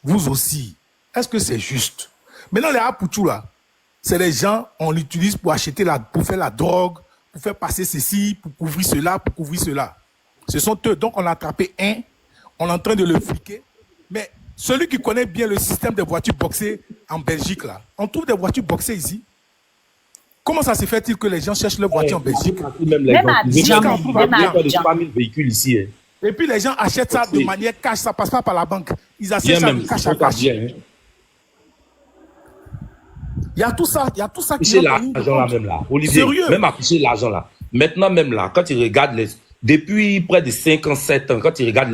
Vous aussi. Est-ce que c'est juste? Maintenant, les Apouchou, là, c'est les gens, on l'utilise pour acheter pour faire la drogue, pour faire passer ceci, pour couvrir cela, pour couvrir cela. Ce sont eux. Donc, on a attrapé un, on est en train de le fliquer. Mais celui qui connaît bien le système des voitures boxées en Belgique, là, on trouve des voitures boxées ici. Comment ça se fait-il que les gens cherchent leurs voitures en Belgique? Même les Même à Abidjan, Quand on trouve à même à Abidjan. de 3000 véhicules ici. Hein. Et puis les gens achètent ça de manière cash, ça passe pas par la banque. Ils achètent Bien ça même, de cash c'est à pas cash. bien. Hein. Il y a tout ça qui Afficher rentre en ligne de l'argent là compte. même là. Olivier, Sérieux. même afficher l'argent là. Maintenant même là, quand tu regardes depuis près de 5 ans, 7 ans, quand tu regardes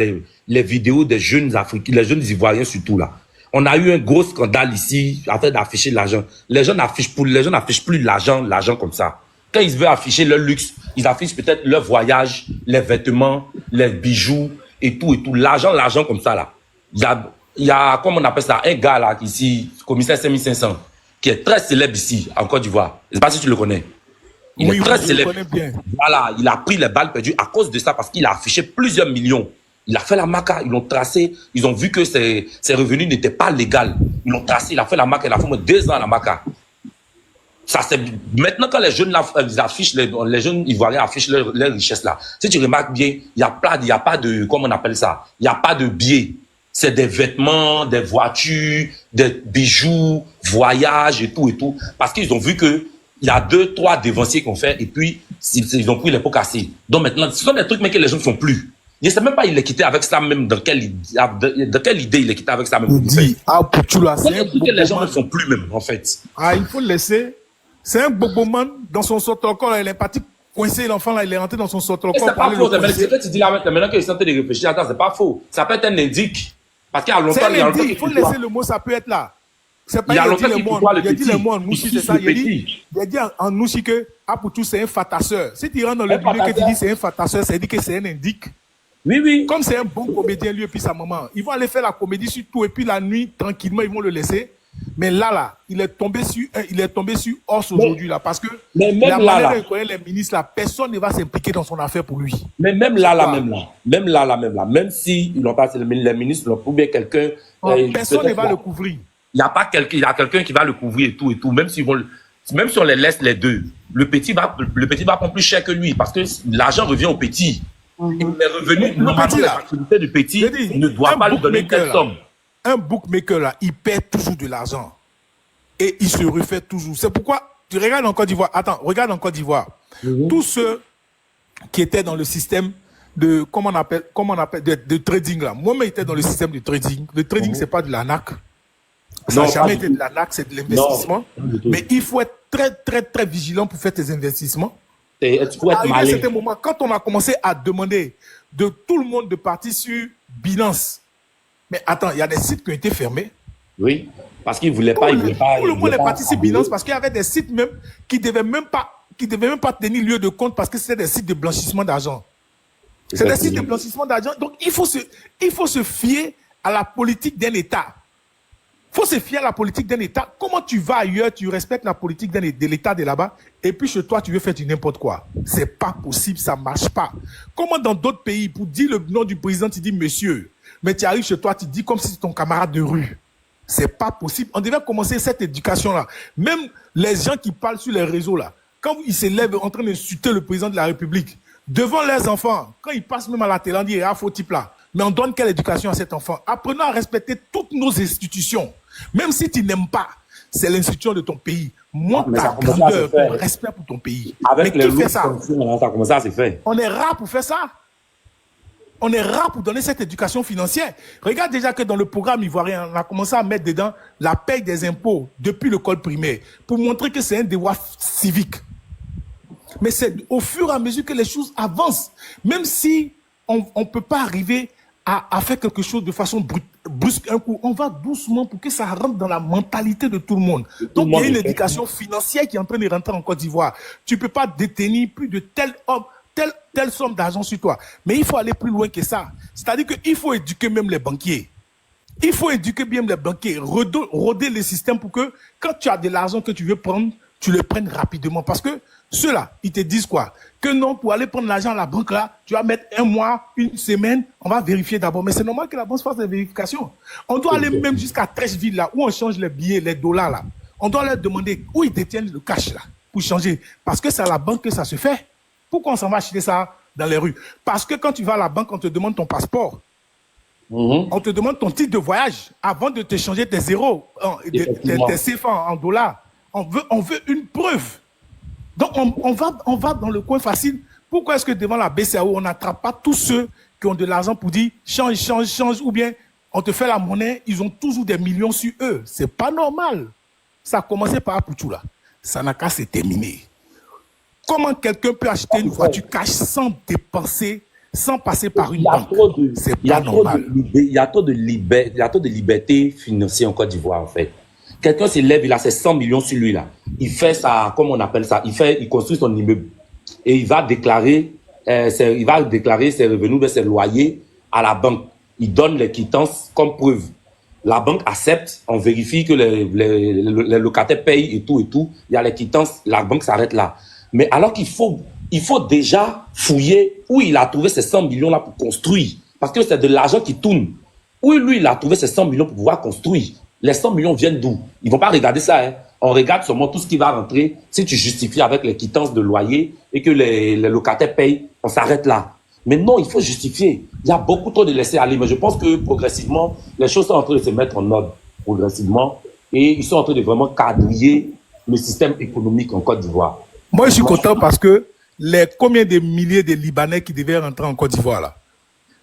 les vidéos des jeunes Africains, les jeunes Ivoiriens surtout là, on a eu un gros scandale ici afin d'afficher l'argent. Les gens n'affichent plus l'argent comme ça. Quand ils veulent afficher leur luxe, ils affichent peut-être leur voyage, les vêtements, les bijoux et tout. L'argent comme ça là. Il y a, comment on appelle ça, un gars là ici, commissaire 5500, qui est très célèbre ici en Côte d'Ivoire. Je ne sais pas si tu le connais. Il est très je le célèbre. connais bien. Voilà, il a pris les balles perdues à cause de ça parce qu'il a affiché plusieurs millions. Il a fait la maca, ils l'ont tracé, ils ont vu que ses revenus n'étaient pas légaux. Ils l'ont tracé, il a fait la maca, il a fait 2 ans à la maca. Ça, c'est maintenant quand les jeunes là, ils affichent, les jeunes Ivoiriens affichent leur richesse là. Si tu remarques bien, il y a pas de, comment on appelle ça, il n'y a pas de billets. C'est des vêtements, des voitures, des bijoux, voyages et tout. Parce qu'ils ont vu que il y a 2, 3 dévanciers qu'on fait et puis ils ont pris les pots cassés. Donc maintenant, ce sont des trucs mais que les gens ne font plus. Je ne sais même pas il est quitté avec ça même, dans quelle idée il est quitté avec ça même. Il dit, Pouchou là, C'est c'est un des trucs que les gens ne boboman. font plus même, en fait. Ah, il faut le laisser. C'est un boboman dans son sotocor, il est parti coincer l'enfant là, il est rentré dans son Et sotocor. c'est pas faux, c'est que tu dis là maintenant qu'ils sont en train de réfléchir, attends, c'est pas faux. Ça peut être un indique. Parce qu'il y a longtemps, C'est il y a un longtemps indice, il faut laisser le mot, ça peut être là. C'est pas Il y a il a dit longtemps le qu'il mot, faut voir le il a dit petit. le mot en Nouchi, Il c'est ça. touche le petit. Il a dit en Nouchi que Apoutou c'est un fatasseur. Si tu rentres dans le milieu que tu dis c'est un fatasseur, ça veut dire que c'est un indique. Oui. Comme c'est un bon comédien, lui et puis sa maman, ils vont aller faire la comédie sur tout et puis la nuit, tranquillement, ils vont le laisser. Mais là, il est tombé sur os aujourd'hui là, parce que Mais même la là, manière là. dont il connaît les ministres là, personne ne va s'impliquer dans son affaire pour lui. Mais même là, même si ils n'ont pas, les ministres l'ont ou bien quelqu'un. Personne ne peut-être va là, le couvrir. Il y a pas quelqu'un, il y a quelqu'un qui va le couvrir et tout. Même si on les laisse les deux, le petit va prendre plus cher que lui parce que l'argent revient au petit. Et les revenus, normalement, petit, les là, activités du petit je dis, ne doivent un pas lui donner une bookmaker, telle là. somme. Un bookmaker là, il perd toujours de l'argent. Et il se refait toujours. C'est pourquoi, tu regardes en Côte d'Ivoire, regarde en Côte d'Ivoire. Tous ceux qui étaient dans le système de, comment on appelle, de trading là. Moi-même, j'étais dans le système de trading. Le trading, c'est pas de l'arnaque. Ça n'a Non, jamais pas été du de l'arnaque, c'est de l'investissement. Non, pas du tout. Mais il faut être très, très, très vigilant pour faire tes investissements. Il faut être Arrivé à un malin. certain moment, quand on a commencé à demander de tout le monde de partir sur Binance, mais attends, il y a des sites qui ont été fermés. Oui, parce qu'ils ne voulaient pas. Tout le monde est parti sur Binance parce qu'il y avait des sites même qui ne devaient même pas tenir lieu de compte parce que c'était des sites de blanchissement d'argent. C'est des sites de blanchissement d'argent. Donc, il faut se fier à la politique d'un État. Il faut se fier à la politique d'un État. Comment tu vas ailleurs, tu respectes la politique de l'État de là-bas, et puis chez toi, tu veux faire du n'importe quoi. C'est pas possible, ça marche pas. Comment dans d'autres pays, pour dire le nom du président, tu dis monsieur, mais tu arrives chez toi, tu dis comme si c'est ton camarade de rue. C'est pas possible. On devait commencer cette éducation-là. Même les gens qui parlent sur les réseaux, là, quand ils se lèvent en train d'insulter le président de la République, devant leurs enfants, quand ils passent même à la télé, on dit, ah, faux type là. Mais on donne quelle éducation à cet enfant? Apprenons à respecter toutes nos institutions. Même si tu n'aimes pas, c'est l'institution de ton pays. Montre ta grandeur, ton respect pour ton pays. Avec mais les qui fait ça? ça a commencé à se faire. On est rare pour faire ça. On est rare pour donner cette éducation financière. Regarde déjà que dans le programme ivoirien, on a commencé à mettre dedans la paye des impôts depuis l'école primaire pour montrer que c'est un devoir civique. Mais c'est au fur et à mesure que les choses avancent. Même si on ne peut pas arriver à faire quelque chose de façon brusque un coup, on va doucement pour que ça rentre dans la mentalité de tout le monde. Donc il y a une éducation financière qui est en train de rentrer en Côte d'Ivoire. Tu ne peux pas détenir plus de telle somme d'argent sur toi. Mais il faut aller plus loin que ça. C'est-à-dire qu'il faut éduquer même les banquiers. Il faut éduquer bien les banquiers, roder les systèmes pour que quand tu as de l'argent que tu veux prendre, tu le prennes rapidement. Parce que ceux-là, ils te disent quoi? Que non, pour aller prendre l'argent à la banque là, tu vas mettre 1 mois, 1 semaine, on va vérifier d'abord. Mais c'est normal que la banque fasse des vérifications. On doit aller même jusqu'à Trècheville là, où on change les billets, les dollars là. On doit leur demander où ils détiennent le cash là, pour changer. Parce que c'est à la banque que ça se fait. Pourquoi on s'en va acheter ça dans les rues? Parce que quand tu vas à la banque, on te demande ton passeport. On te demande ton titre de voyage avant de te changer tes zéros, tes CFA en dollars. On veut une preuve. Donc, on va dans le coin facile. Pourquoi est-ce que devant la BCAO, on n'attrape pas tous ceux qui ont de l'argent pour dire change, ou bien on te fait la monnaie, ils ont toujours des millions sur eux. C'est pas normal. Ça a commencé par Apoutou là. Ça n'a qu'à se terminer. Comment quelqu'un peut acheter une voiture cash sans dépenser, sans passer par une banque? C'est pas normal. Il y a trop de liberté financière en Côte d'Ivoire, en fait. Quelqu'un se lève, il a ses 100 millions sur lui, là. Il fait ça, comment on appelle ça? Il construit son immeuble. Et il va déclarer ses revenus, ses loyers à la banque. Il donne les quittances comme preuve. La banque accepte, on vérifie que les locataires payent et tout. Il y a les quittances, la banque s'arrête là. Mais alors qu'il faut déjà fouiller où il a trouvé ces 100 millions-là pour construire. Parce que c'est de l'argent qui tourne. Où lui, il a trouvé ces 100 millions pour pouvoir construire. Les 100 millions viennent d'où? Ils ne vont pas regarder ça. Hein. On regarde seulement tout ce qui va rentrer. Si tu justifies avec les quittances de loyer et que les locataires payent, on s'arrête là. Mais non, il faut justifier. Il y a beaucoup trop de laisser aller. Mais je pense que progressivement, les choses sont en train de se mettre en ordre progressivement. Et ils sont en train de vraiment quadriller le système économique en Côte d'Ivoire. Moi, je suis content parce que combien de milliers de Libanais qui devaient rentrer en Côte d'Ivoire là?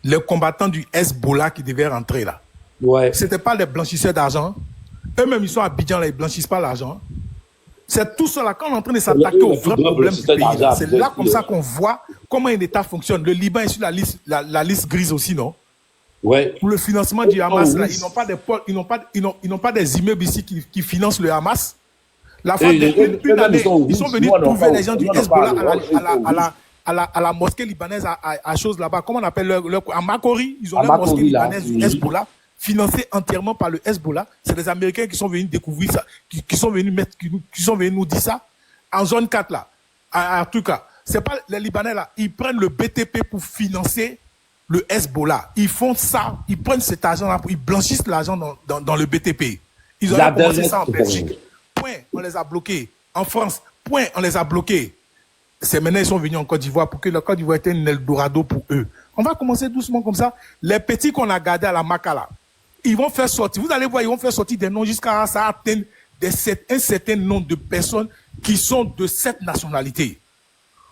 Les combattants du Hezbollah qui devaient rentrer là. Ouais. Ce n'était pas les blanchisseurs d'argent. Eux-mêmes, ils sont à Abidjan là, ils ne blanchissent pas l'argent. C'est tout ça là, quand on est en train de s'attaquer aux vrais problèmes du pays. C'est là comme ça qu'on voit comment un État fonctionne. Le Liban est sur la liste grise aussi, non? Ouais. Pour le financement du Hamas, là, ils n'ont pas des immeubles ici qui financent le Hamas. La fois une année, ils sont venus trouver les gens du Hezbollah à la mosquée libanaise à chose là-bas. Comment on appelle à Makori, ils ont la mosquée libanaise du Hezbollah, financée entièrement par le Hezbollah. C'est les Américains qui sont venus découvrir ça, qui sont venus nous dire ça. En zone 4 là, en tout cas, c'est pas les Libanais là, ils prennent le BTP pour financer le Hezbollah. Ils font ça, ils prennent cet argent-là, ils blanchissent l'argent dans le BTP. Ils ont commencé ça en Belgique. Point, on les a bloqués. En France, point, on les a bloqués. C'est maintenant ils sont venus en Côte d'Ivoire pour que la Côte d'Ivoire était un Eldorado pour eux. On va commencer doucement comme ça. Les petits qu'on a gardés à la Makala, ils vont faire sortir, vous allez voir, ils vont faire sortir des noms jusqu'à ça atteindre un certain nombre de personnes qui sont de cette nationalité.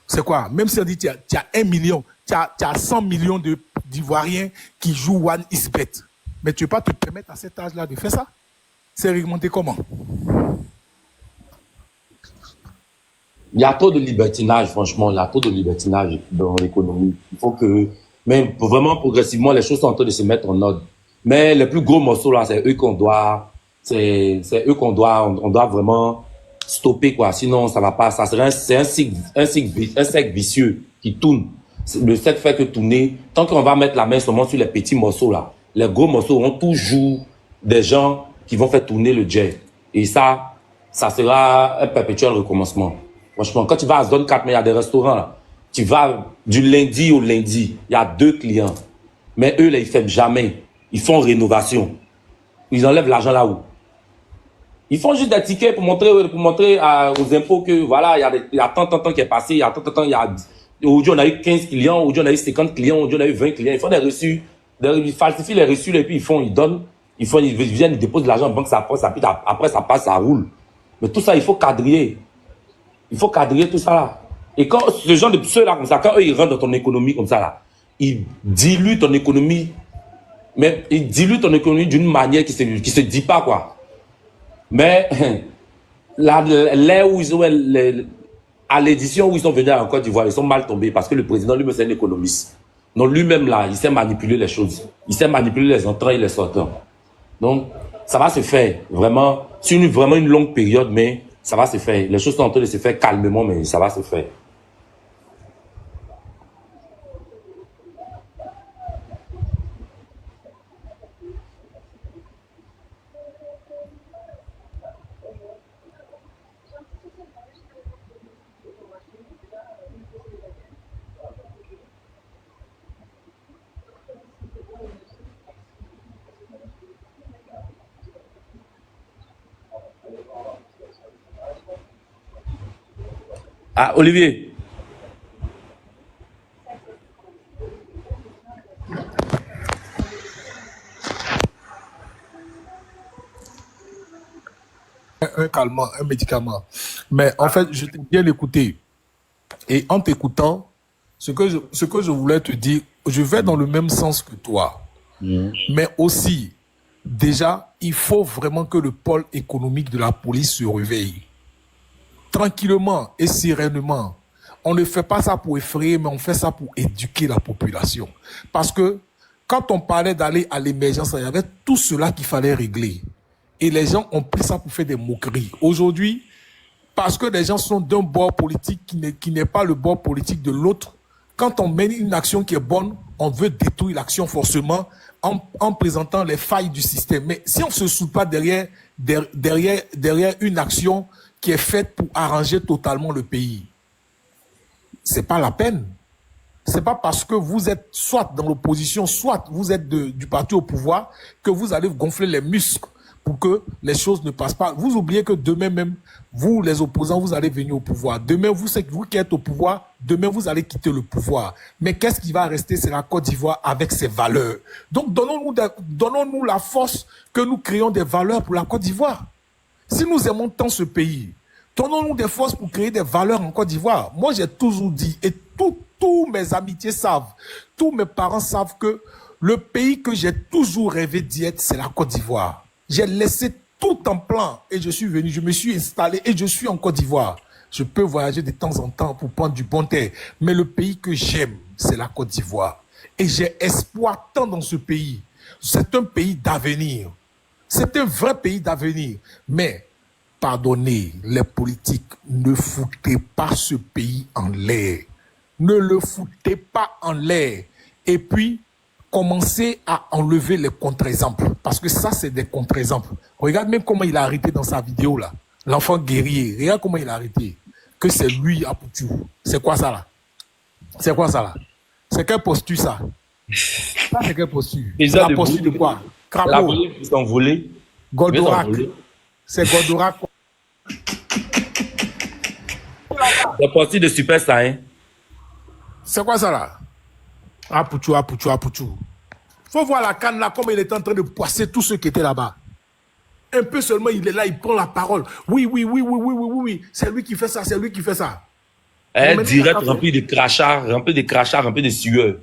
C'est quoi? Même si on dit tu as 1 million, tu as 100 millions d'Ivoiriens qui jouent One Isbet. Mais tu ne peux pas te permettre à cet âge-là de faire ça? C'est réglementé comment? Il y a trop de libertinage, franchement. Il y a trop de libertinage dans l'économie. Il faut que, même vraiment progressivement, les choses sont en train de se mettre en ordre. Mais les plus gros morceaux là, c'est eux qu'on doit vraiment stopper, quoi. Sinon, ça va pas. Ça serait un cercle vicieux qui tourne. Le cercle fait que tourner. Tant qu'on va mettre la main seulement sur les petits morceaux là, les gros morceaux auront toujours des gens qui vont faire tourner le jet. Et ça sera un perpétuel recommencement. Franchement, quand tu vas à zone 4, mais il y a des restaurants là. Tu vas du lundi au lundi, il y a 2 clients. Mais eux, là, ils ne font jamais. Ils font rénovation. Ils enlèvent l'argent là où? Ils font juste des tickets pour montrer aux impôts que voilà, il y a tant qui est passé, il y a tant, aujourd'hui on a eu 15 clients, aujourd'hui on a eu 50 clients, aujourd'hui on a eu 20 clients. Ils font des reçus, ils falsifient les reçus et puis ils donnent, ils viennent, ils déposent de l'argent en banque, ça passe, après ça passe, ça roule. Mais tout ça, il faut quadriller. Il faut quadriller tout ça là. Et quand ce genre de ceux-là comme ça, quand eux ils rentrent dans ton économie comme ça là, ils diluent ton économie, mais ils diluent ton économie d'une manière qui se dit pas quoi. Mais là où ils ont à l'édition où ils sont venus en Côte d'Ivoire, ils sont mal tombés parce que le président lui-même c'est un économiste. Donc lui-même là, il sait manipuler les choses. Il sait manipuler les entrants et les sortants. Donc ça va se faire vraiment sur vraiment une longue période, mais ça va se faire. Les choses sont en train de se faire calmement, mais ça va se faire. Ah, Olivier. Un calmant, un médicament. Mais en fait, je t'ai bien écouté. Et en t'écoutant, ce que je voulais te dire, je vais dans le même sens que toi. Mais aussi, déjà, il faut vraiment que le pôle économique de la police se réveille. Tranquillement et sereinement. On ne fait pas ça pour effrayer, mais on fait ça pour éduquer la population. Parce que quand on parlait d'aller à l'émergence, il y avait tout cela qu'il fallait régler. Et les gens ont pris ça pour faire des moqueries. Aujourd'hui, parce que les gens sont d'un bord politique qui n'est pas le bord politique de l'autre, quand on mène une action qui est bonne, on veut détruire l'action forcément en présentant les failles du système. Mais si on ne se soude pas derrière une action qui est faite pour arranger totalement le pays, c'est pas la peine. C'est pas parce que vous êtes soit dans l'opposition, soit vous êtes du parti au pouvoir que vous allez gonfler les muscles pour que les choses ne passent pas. Vous oubliez que demain même, vous, les opposants, vous allez venir au pouvoir. Demain, vous qui êtes au pouvoir, demain, vous allez quitter le pouvoir. Mais qu'est-ce qui va rester? C'est la Côte d'Ivoire avec ses valeurs. Donc, donnons-nous la force que nous créons des valeurs pour la Côte d'Ivoire. Si nous aimons tant ce pays, donnons-nous des forces pour créer des valeurs en Côte d'Ivoire. Moi, j'ai toujours dit, et tous mes amitiés savent, tous mes parents savent que le pays que j'ai toujours rêvé d'y être, c'est la Côte d'Ivoire. J'ai laissé tout en plan et je suis venu, je me suis installé et je suis en Côte d'Ivoire. Je peux voyager de temps en temps pour prendre du bon air, mais le pays que j'aime, c'est la Côte d'Ivoire. Et j'ai espoir tant dans ce pays. C'est un pays d'avenir. C'est un vrai pays d'avenir. Mais, pardonnez, les politiques, ne foutez pas ce pays en l'air. Ne le foutez pas en l'air. Et puis, commencez à enlever les contre-exemples. Parce que ça, c'est des contre-exemples. Regarde même comment il a arrêté dans sa vidéo, là. L'enfant guerrier. Regarde comment il a arrêté. Que c'est lui, Apoutou. C'est quoi ça, là? C'est quoi ça, là? C'est quelle posture, ça? Ça, c'est quelle posture? C'est la posture de quoi? Crapaud. La volée, ils sont volés. Goldorak. C'est Goldorak. La posture de Super Saiyan. C'est quoi ça, là? Apoutou, Apoutou, Apoutou. Faut voir la canne, là, comme il est en train de poisser tous ceux qui étaient là-bas. Un peu seulement, il est là, il prend la parole. Oui. C'est lui qui fait ça, c'est lui qui fait ça. Direct, rempli de crachats, rempli de sueur.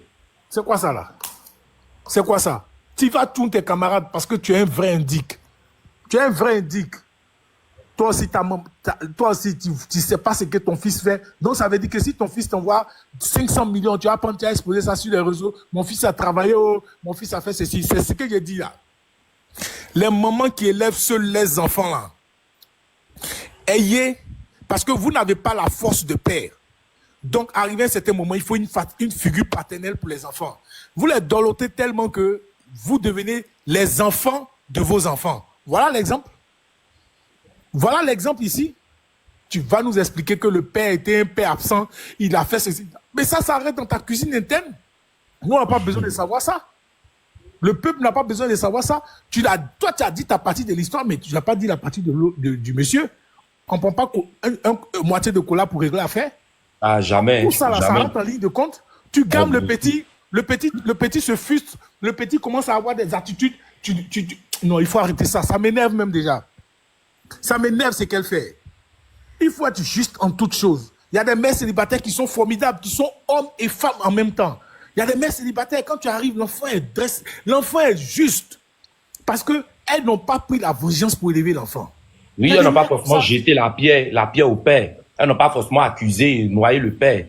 C'est quoi ça, là? C'est quoi ça? Tu vas tourner tes camarades parce que tu es un vrai indique. Tu es un vrai indique. Toi aussi, tu sais pas ce que ton fils fait. Donc, ça veut dire que si ton fils t'envoie 500 millions, tu vas prendre, tu as exposé ça sur les réseaux. Mon fils a travaillé, mon fils a fait ceci. C'est ce que j'ai dit là. Les mamans qui élèvent seuls les enfants là, ayez, parce que vous n'avez pas la force de père. Donc, arrivé à un certain moment, il faut une figure paternelle pour les enfants. Vous les dolotez tellement que vous devenez les enfants de vos enfants. Voilà l'exemple. Voilà l'exemple ici. Tu vas nous expliquer que le père était un père absent, il a fait ceci. Mais ça s'arrête dans ta cuisine interne. Nous, on n'a pas besoin de savoir ça. Le peuple n'a pas besoin de savoir ça. Toi, tu as dit ta partie de l'histoire, mais tu n'as pas dit la partie du monsieur. On ne prend pas moitié de cola pour régler l'affaire. Ah, jamais. Tout ça, là, ça jamais. rentre en ligne de compte. Tu gammes le petit, le petit se fuste, le petit commence à avoir des attitudes. Non, il faut arrêter ça. Ça m'énerve même déjà. Ça m'énerve ce qu'elle fait. Il faut être juste en toutes choses. Il y a des mères célibataires qui sont formidables, qui sont hommes et femmes en même temps. Il y a des mères célibataires, quand tu arrives, l'enfant est juste. Parce qu'elles n'ont pas pris la vengeance pour élever l'enfant. Oui, elles n'ont pas forcément jeté la pierre au père. Elles n'ont pas forcément accusé, noyé le père.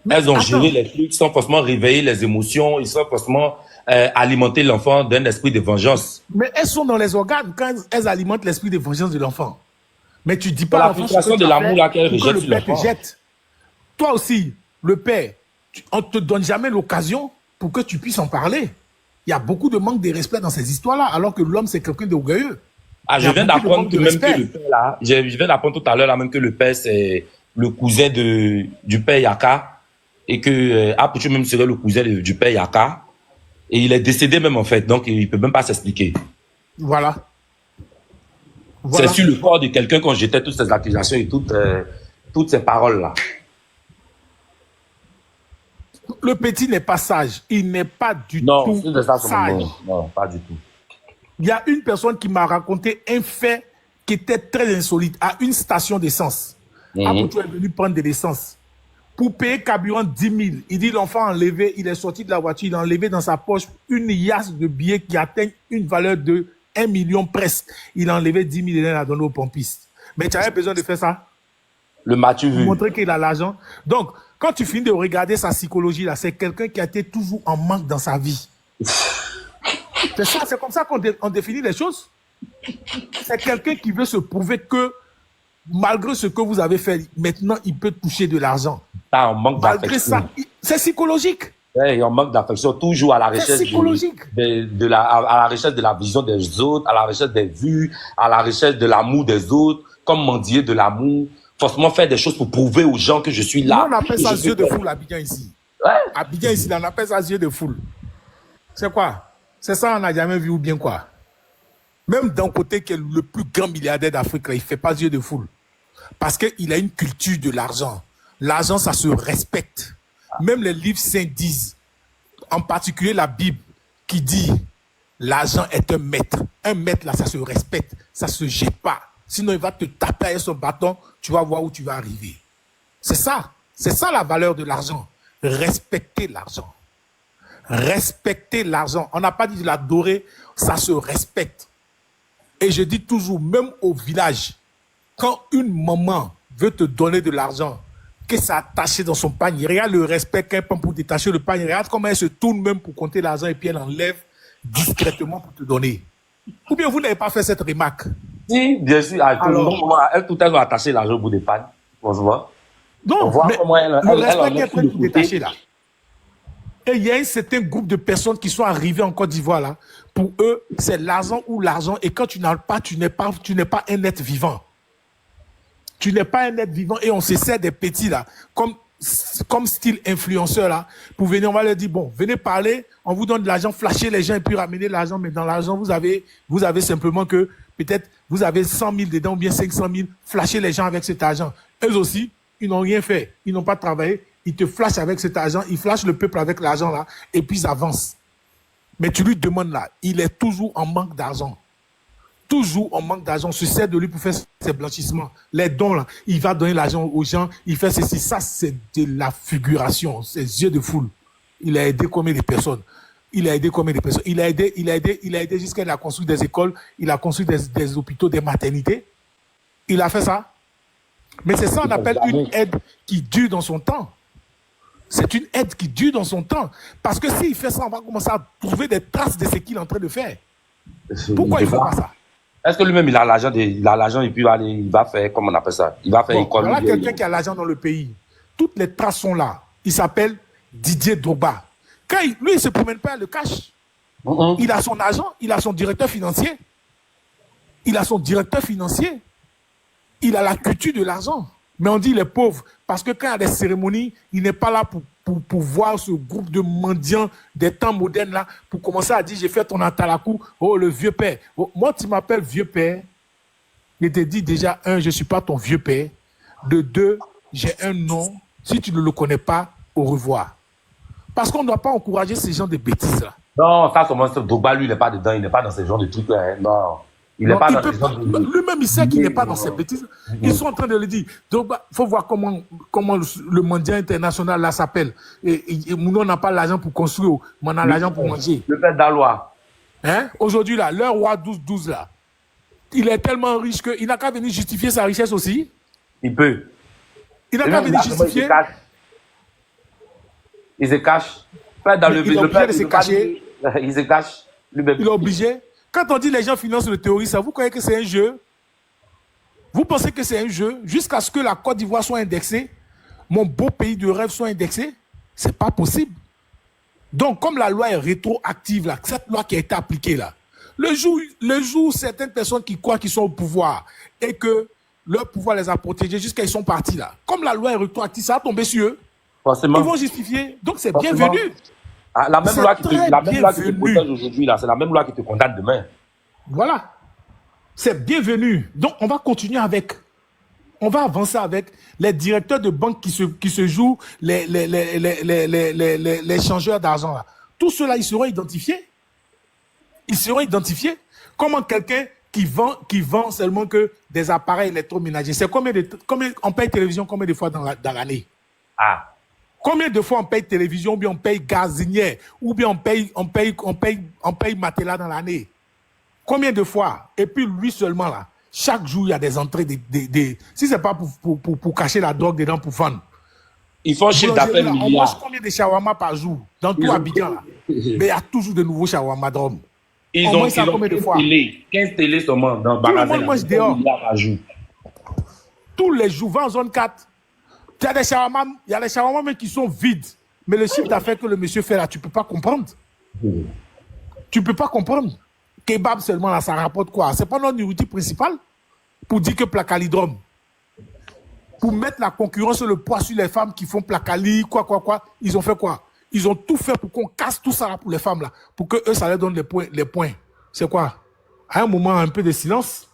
Elles ont géré les trucs, sans forcément réveiller les émotions, ils sont forcément alimenter l'enfant d'un esprit de vengeance. Mais elles sont dans les organes quand elles alimentent l'esprit de vengeance de l'enfant. Mais tu dis pas la frustration de l'amour là qu'elle rejette sur l'enfant. Toi aussi, le père, on ne te donne jamais l'occasion pour que tu puisses en parler. Il y a beaucoup de manque de respect dans ces histoires-là, alors que l'homme, c'est quelqu'un d'orgueilleux. Ah, je viens d'apprendre que même que le père là, je viens d'apprendre tout à l'heure là même que le père c'est le cousin du père Yaka et que Apuchu même serait le cousin du père Yaka et il est décédé même en fait, donc il peut même pas s'expliquer. Voilà. C'est sur le corps de quelqu'un qu'on jetait toutes ces accusations et toutes ces paroles là. Le petit n'est pas sage. Il n'est pas du tout sage. Non, pas du tout. Il y a une personne qui m'a raconté un fait qui était très insolite à une station d'essence. Apuchu est venu prendre de l'essence. Pour payer carburant 10 000, il dit l'enfant a enlevé, il est sorti de la voiture, il a enlevé dans sa poche une liasse de billets qui atteignent une valeur de 1 million presque. Il a enlevé 10 000 et il a donné au pompiste. Mais tu avais besoin de faire ça? Le m'as-tu vu? Montrer qu'il a l'argent. Donc, quand tu finis de regarder sa psychologie, là, c'est quelqu'un qui a été toujours en manque dans sa vie. C'est comme ça qu'on définit les choses. C'est quelqu'un qui veut se prouver que, malgré ce que vous avez fait, maintenant, il peut toucher de l'argent. Ah, on manque malgré d'affection. ça, c'est psychologique. Ouais, on manque d'affection, toujours à la recherche à la recherche de la vision des autres, à la recherche des vues, à la recherche de l'amour des autres, comme mendier de l'amour. Forcément faire des choses pour prouver aux gens que je suis là. Nous, on appelle ça yeux de foule, Abidjan ici. Ouais. Abidjan ici, on appelle ça yeux de foule. C'est quoi? C'est ça, on n'a jamais vu ou bien quoi? Même d'un côté qui est le plus grand milliardaire d'Afrique, il ne fait pas yeux de foule. Parce qu'il a une culture de l'argent. L'argent, ça se respecte. Même les livres saints disent, en particulier la Bible, qui dit l'argent est un maître. Un maître, là, ça se respecte. Ça ne se jette pas. Sinon, il va te taper avec son bâton. Tu vas voir où tu vas arriver. C'est ça. C'est ça la valeur de l'argent. Respecter l'argent. Respecter l'argent. On n'a pas dit de l'adorer. Ça se respecte. Et je dis toujours, même au village, quand une maman veut te donner de l'argent, que ça attaché dans son panier, regarde le respect qu'elle prend pour détacher le panier, regarde comment elle se tourne même pour compter l'argent et puis elle enlève discrètement pour te donner. Ou bien vous n'avez pas fait cette remarque? Si, bien sûr. Elle tout elle va attacher l'argent au bout des pannes. On se voit. Non, on voit comment elle respect qu'elle prend pour détacher là. Et il y a un certain groupe de personnes qui sont arrivées en Côte d'Ivoire là. Pour eux, c'est l'argent ou l'argent. Et quand tu n'as pas, tu n'es pas un être vivant. Tu n'es pas un être vivant et on se sert des petits là, comme style influenceur là, pour venir, on va leur dire, bon, venez parler, on vous donne de l'argent, flasher les gens et puis ramener l'argent, mais dans l'argent, vous avez simplement que, peut-être, vous avez 100 000 dedans ou bien 500 000, flasher les gens avec cet argent. Eux aussi, ils n'ont rien fait, ils n'ont pas travaillé, ils te flashent avec cet argent, ils flashent le peuple avec l'argent là, et puis ils avancent. Mais tu lui demandes là, il est toujours en manque d'argent. Toujours en manque d'argent, se sert de lui pour faire ses blanchissements. Les dons, là, il va donner l'argent aux gens, il fait ceci. Ça, c'est de la figuration, c'est yeux de foule. Il a aidé combien de personnes? Il a aidé jusqu'à il a construit des écoles, il a construit des hôpitaux, des maternités. Il a fait ça. Mais c'est ça qu'on appelle une aide qui dure dans son temps. C'est une aide qui dure dans son temps. Parce que s'il fait ça, on va commencer à trouver des traces de ce qu'il est en train de faire. Pourquoi il ne fait pas ça? Est-ce que lui-même, il a l'argent et puis il va faire, comment on appelle ça? Il va faire école. Voilà quelqu'un qui a l'argent dans le pays. Toutes les traces sont là. Il s'appelle Didier Drogba. Quand lui, il ne se promène pas, le cash. Il a son agent, il a son directeur financier. Il a la culture de l'argent. Mais on dit il est pauvre parce que quand il y a des cérémonies, il n'est pas là pour voir ce groupe de mendiants des temps modernes là, pour commencer à dire j'ai fait ton atalakou, oh le vieux père. Oh, moi, tu m'appelles vieux père. Je te dis déjà, un, je ne suis pas ton vieux père. De deux, j'ai un nom. Si tu ne le connais pas, au revoir. Parce qu'on ne doit pas encourager ces gens de bêtises là. Non, ça, Drogba, lui, il n'est pas dedans. Il n'est pas dans ce genre de trucs là. Hein. Non. Il n'est pas dans ce genre de... Lui-même, il sait qu'il n'est pas dans ces bêtises. Ils sont en train de le dire. Donc, il faut voir comment le mendiant international là s'appelle. Et nous, on n'a pas l'argent pour construire, mais on a l'argent pour manger. Le père d'Alois. Hein? Aujourd'hui, là, leur roi 12-12 là, il est tellement riche qu'il n'a qu'à venir justifier sa richesse aussi. Il peut. Il n'a qu'à venir justifier. Il se cache. Il est obligé de se cacher. Il se cache. Il est obligé. Quand on dit les gens financent le terrorisme, vous croyez que c'est un jeu? Vous pensez que c'est un jeu jusqu'à ce que la Côte d'Ivoire soit indexée, mon beau pays de rêve soit indexé? C'est pas possible. Donc, comme la loi est rétroactive, là, cette loi qui a été appliquée là, le jour où certaines personnes qui croient qu'ils sont au pouvoir et que leur pouvoir les a protégés jusqu'à ils sont partis là, comme la loi est rétroactive, ça va tomber sur eux. Forcément. Ils vont justifier. Donc, c'est bienvenu. Ah, la même loi qui te protège aujourd'hui, là, c'est la même loi qui te condamne demain. Voilà. C'est bienvenu. Donc, on va continuer avec. On va avancer avec les directeurs de banque qui se jouent les changeurs d'argent. Là. Tout cela, ils seront identifiés. Ils seront identifiés. Comment quelqu'un qui vend seulement que des appareils électroménagers. C'est combien on paye télévision combien de fois dans l'année? Ah. Combien de fois on paye télévision, ou bien on paye gazinière, ou bien on paye matelas dans l'année? Combien de fois? Et puis lui seulement là, chaque jour il y a des entrées si c'est pas pour cacher la drogue dedans pour vendre. Ils font chiffre d'affaires milliards. On mange combien de shawarma par jour dans tout Abidjan là? Mais il y a toujours de nouveaux shawarma d'hommes. Ils ont 15 télés seulement dans le magasin. Tout le monde mange dehors. Tous les jours, va en zone 4. Il y a des shawarma même qui sont vides. Mais le chiffre d'affaires que le monsieur fait là, tu ne peux pas comprendre. Tu ne peux pas comprendre. Kebab seulement là, ça rapporte quoi? Ce n'est pas notre nourriture principale pour dire que placalidrome. Pour mettre la concurrence, le poids sur les femmes qui font placali, quoi. Ils ont fait quoi? Ils ont tout fait pour qu'on casse tout ça là pour les femmes là. Pour que eux, ça leur donne les points. C'est quoi? À un moment, un peu de silence.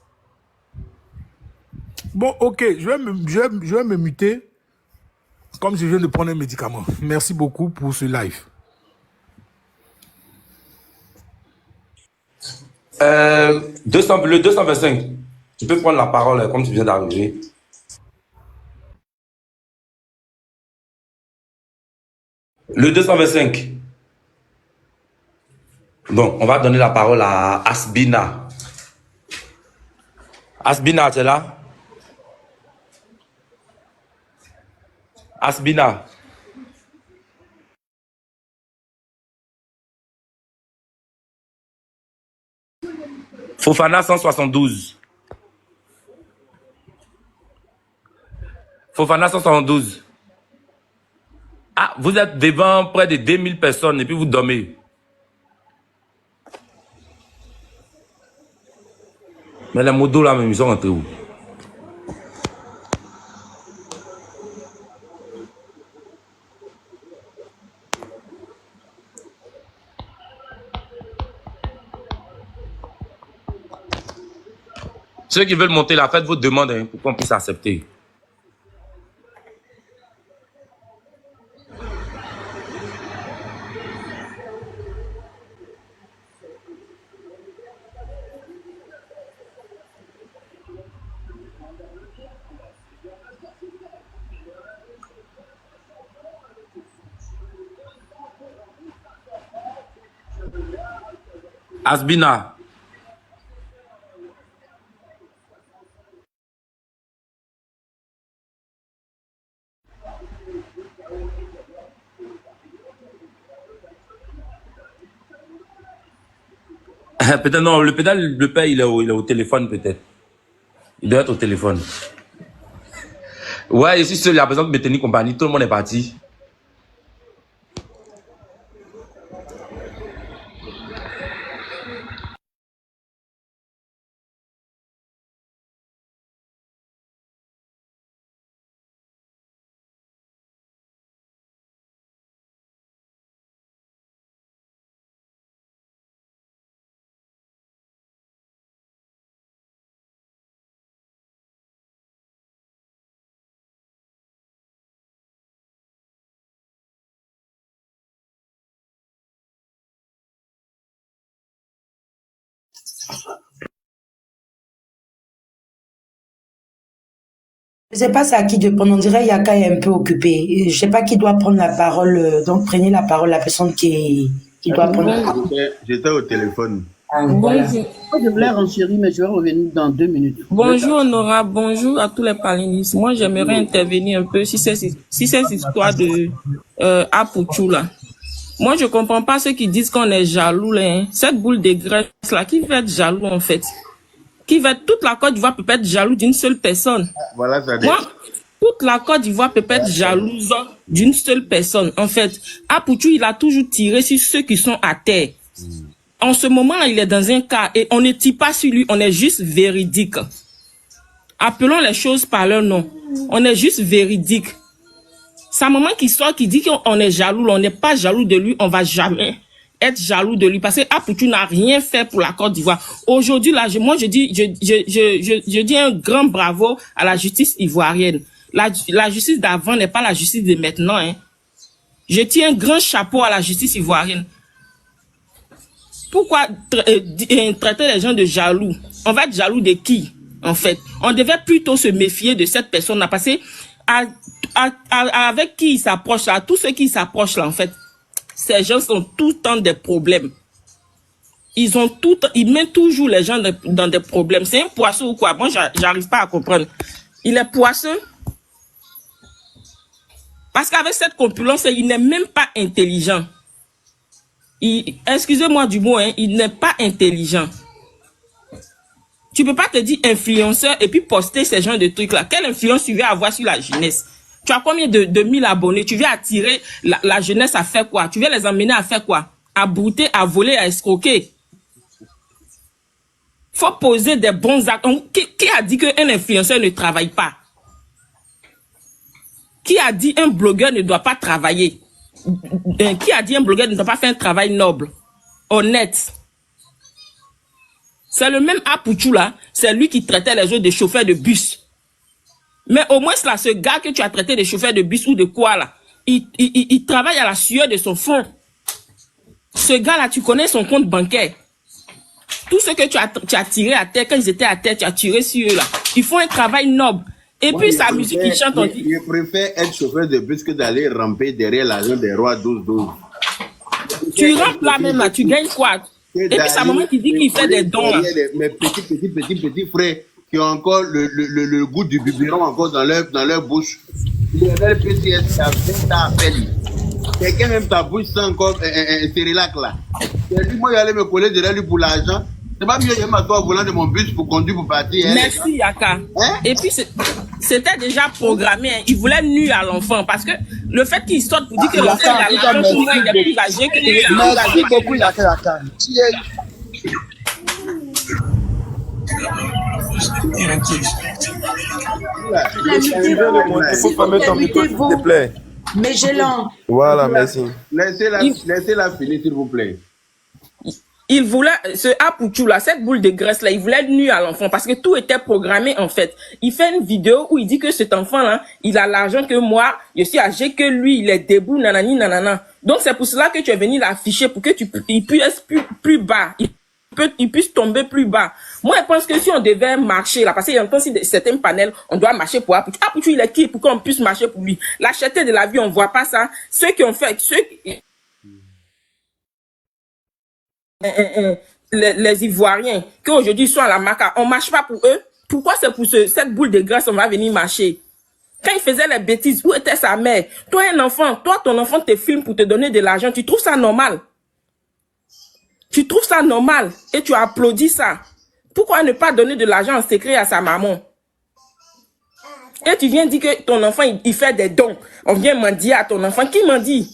Bon, ok, je vais me muter. Comme je viens de prendre un médicament. Merci beaucoup pour ce live. Le 225. Tu peux prendre la parole comme tu viens d'arriver. Le 225. Donc, on va donner la parole à Asbina. Asbina, tu es là? Asbina. Fofana 172. Fofana 172. Ah, vous êtes devant près de 2000 personnes et puis vous dormez. Mais les modos là, même, ils sont rentrés où? Ceux qui veulent monter la fête, vous demandez pour qu'on puisse accepter. Asbina. Peut-être non, le père, il est au téléphone peut-être. Il doit être au téléphone. Ouais, je suis seul, il y a besoin de me tenir compagnie, tout le monde est parti. Je sais pas c'est à qui de prendre. On dirait Yaka est un peu occupé. Je sais pas qui doit prendre la parole. Donc prenez la parole, la personne qui doit prendre la parole. J'étais au téléphone. Voilà. Bonjour. Je voulais renchérir, mais je vais revenir dans 2 minutes. Bonjour Honora, bonjour à tous les panélistes. Moi, j'aimerais intervenir un peu si cette histoire de Apuchu là. Moi, je comprends pas ceux qui disent qu'on est jaloux là. Hein. Cette boule de graisse là, qui va être jaloux en fait? Qui va être, toute la Côte d'Ivoire peut pas être jaloux d'une seule personne. Voilà, ça dit. Moi, toute la Côte d'Ivoire peut pas être jalouse d'une seule personne. En fait, Apuchu, il a toujours tiré sur ceux qui sont à terre. En ce moment-là, il est dans un cas et on ne tire pas sur lui, on est juste véridique. Appelons les choses par leur nom. On est juste véridique. Sa maman qui sort, qui dit qu'on est jaloux, on n'est pas jaloux de lui, on va jamais être jaloux de lui parce que Apuchu n'a rien fait pour la Côte d'Ivoire. Aujourd'hui, là, moi, je dis un grand bravo à la justice ivoirienne. La justice d'avant n'est pas la justice de maintenant, hein. Je tiens un grand chapeau à la justice ivoirienne. Pourquoi traiter les gens de jaloux? On va être jaloux de qui, en fait? On devait plutôt se méfier de cette personne-là, parce que avec qui il s'approche là, tous ceux qui s'approchent là, en fait, ces gens sont tout le temps des problèmes. Ils mettent toujours les gens dans des problèmes. C'est un poisson ou quoi? Moi, j'arrive pas à comprendre. Il est poisseux. Parce qu'avec cette compulence, il n'est même pas intelligent. Excusez-moi du mot, hein, il n'est pas intelligent. Tu peux pas te dire influenceur et puis poster ces genres de trucs-là. Quelle influence tu veux avoir sur la jeunesse? Tu as combien de 1000 abonnés? Tu veux attirer la jeunesse à faire quoi? Tu veux les emmener à faire quoi? À brouter, à voler, à escroquer. Faut poser des bons actes. Qui a dit qu'un influenceur ne travaille pas? Qui a dit qu'un blogueur ne doit pas travailler? Qui a dit un blogueur ne doit pas faire un travail noble, honnête? C'est le même Apuchu là, c'est lui qui traitait les autres de chauffeurs de bus. Mais au moins là, ce gars que tu as traité de chauffeur de bus ou de quoi là, il travaille à la sueur de son front. Ce gars là, tu connais son compte bancaire. Tout ce que tu as tiré à terre, quand ils étaient à terre, tu as tiré sur eux là. Ils font un travail noble. Et moi, puis sa musique, il chante, on dit. Je préfère être chauffeur de bus que d'aller ramper derrière l'agent des rois 12-12. Tu rampes là même là, tu gagnes quoi? Et puis sa maman qui dit qu'il fait des dons là. Mes petits frères qui ont encore le goût du biberon encore dans leur bouche. Ils avaient le PCS, ça fait à peine. Quelqu'un même ta bouche sans encore un cérélac là. J'ai dit, moi, j'allais me coller derrière lui pour l'argent. C'est pas mieux, je m'assois au volant de mon bus pour conduire pour partir. Hein, merci, Yaka. Hein? Et puis, c'était déjà programmé. Hein. Il voulait nuire à l'enfant parce que le fait qu'il sorte pour dire que l'enfant a l'argent pour moi, il est plus âgé que les autres. Merci beaucoup, Yaka. Il faut fermer ton micro, s'il te plaît. Mais je l'en. Voilà, merci. Laissez-la finir, s'il vous plaît. Il voulait, ce Apuchu là, cette boule de graisse là, il voulait nuire à l'enfant parce que tout était programmé en fait. Il fait une vidéo où il dit que cet enfant là, il a l'argent que moi, je suis âgé que lui, il est debout, nanani, nanana. Donc c'est pour cela que tu es venu l'afficher pour que il puisse plus bas. Il puisse tomber plus bas. Moi, je pense que si on devait marcher là, parce qu'il y a encore certains panels, on doit marcher pour Apuchu. Apuchu, il est qui pour qu'on puisse marcher pour lui? La cherté de la vie, on voit pas ça. Ceux qui ont fait, les Ivoiriens qui aujourd'hui sont à la Maca, on marche pas pour eux. Pourquoi c'est pour cette boule de graisse on va venir marcher? Quand il faisait les bêtises, où était sa mère? Toi, un enfant, ton enfant te filme pour te donner de l'argent, tu trouves ça normal? Tu trouves ça normal et tu applaudis ça. Pourquoi ne pas donner de l'argent en secret à sa maman? Et tu viens dire que ton enfant, il fait des dons. On vient mendier à ton enfant. Qui mendie?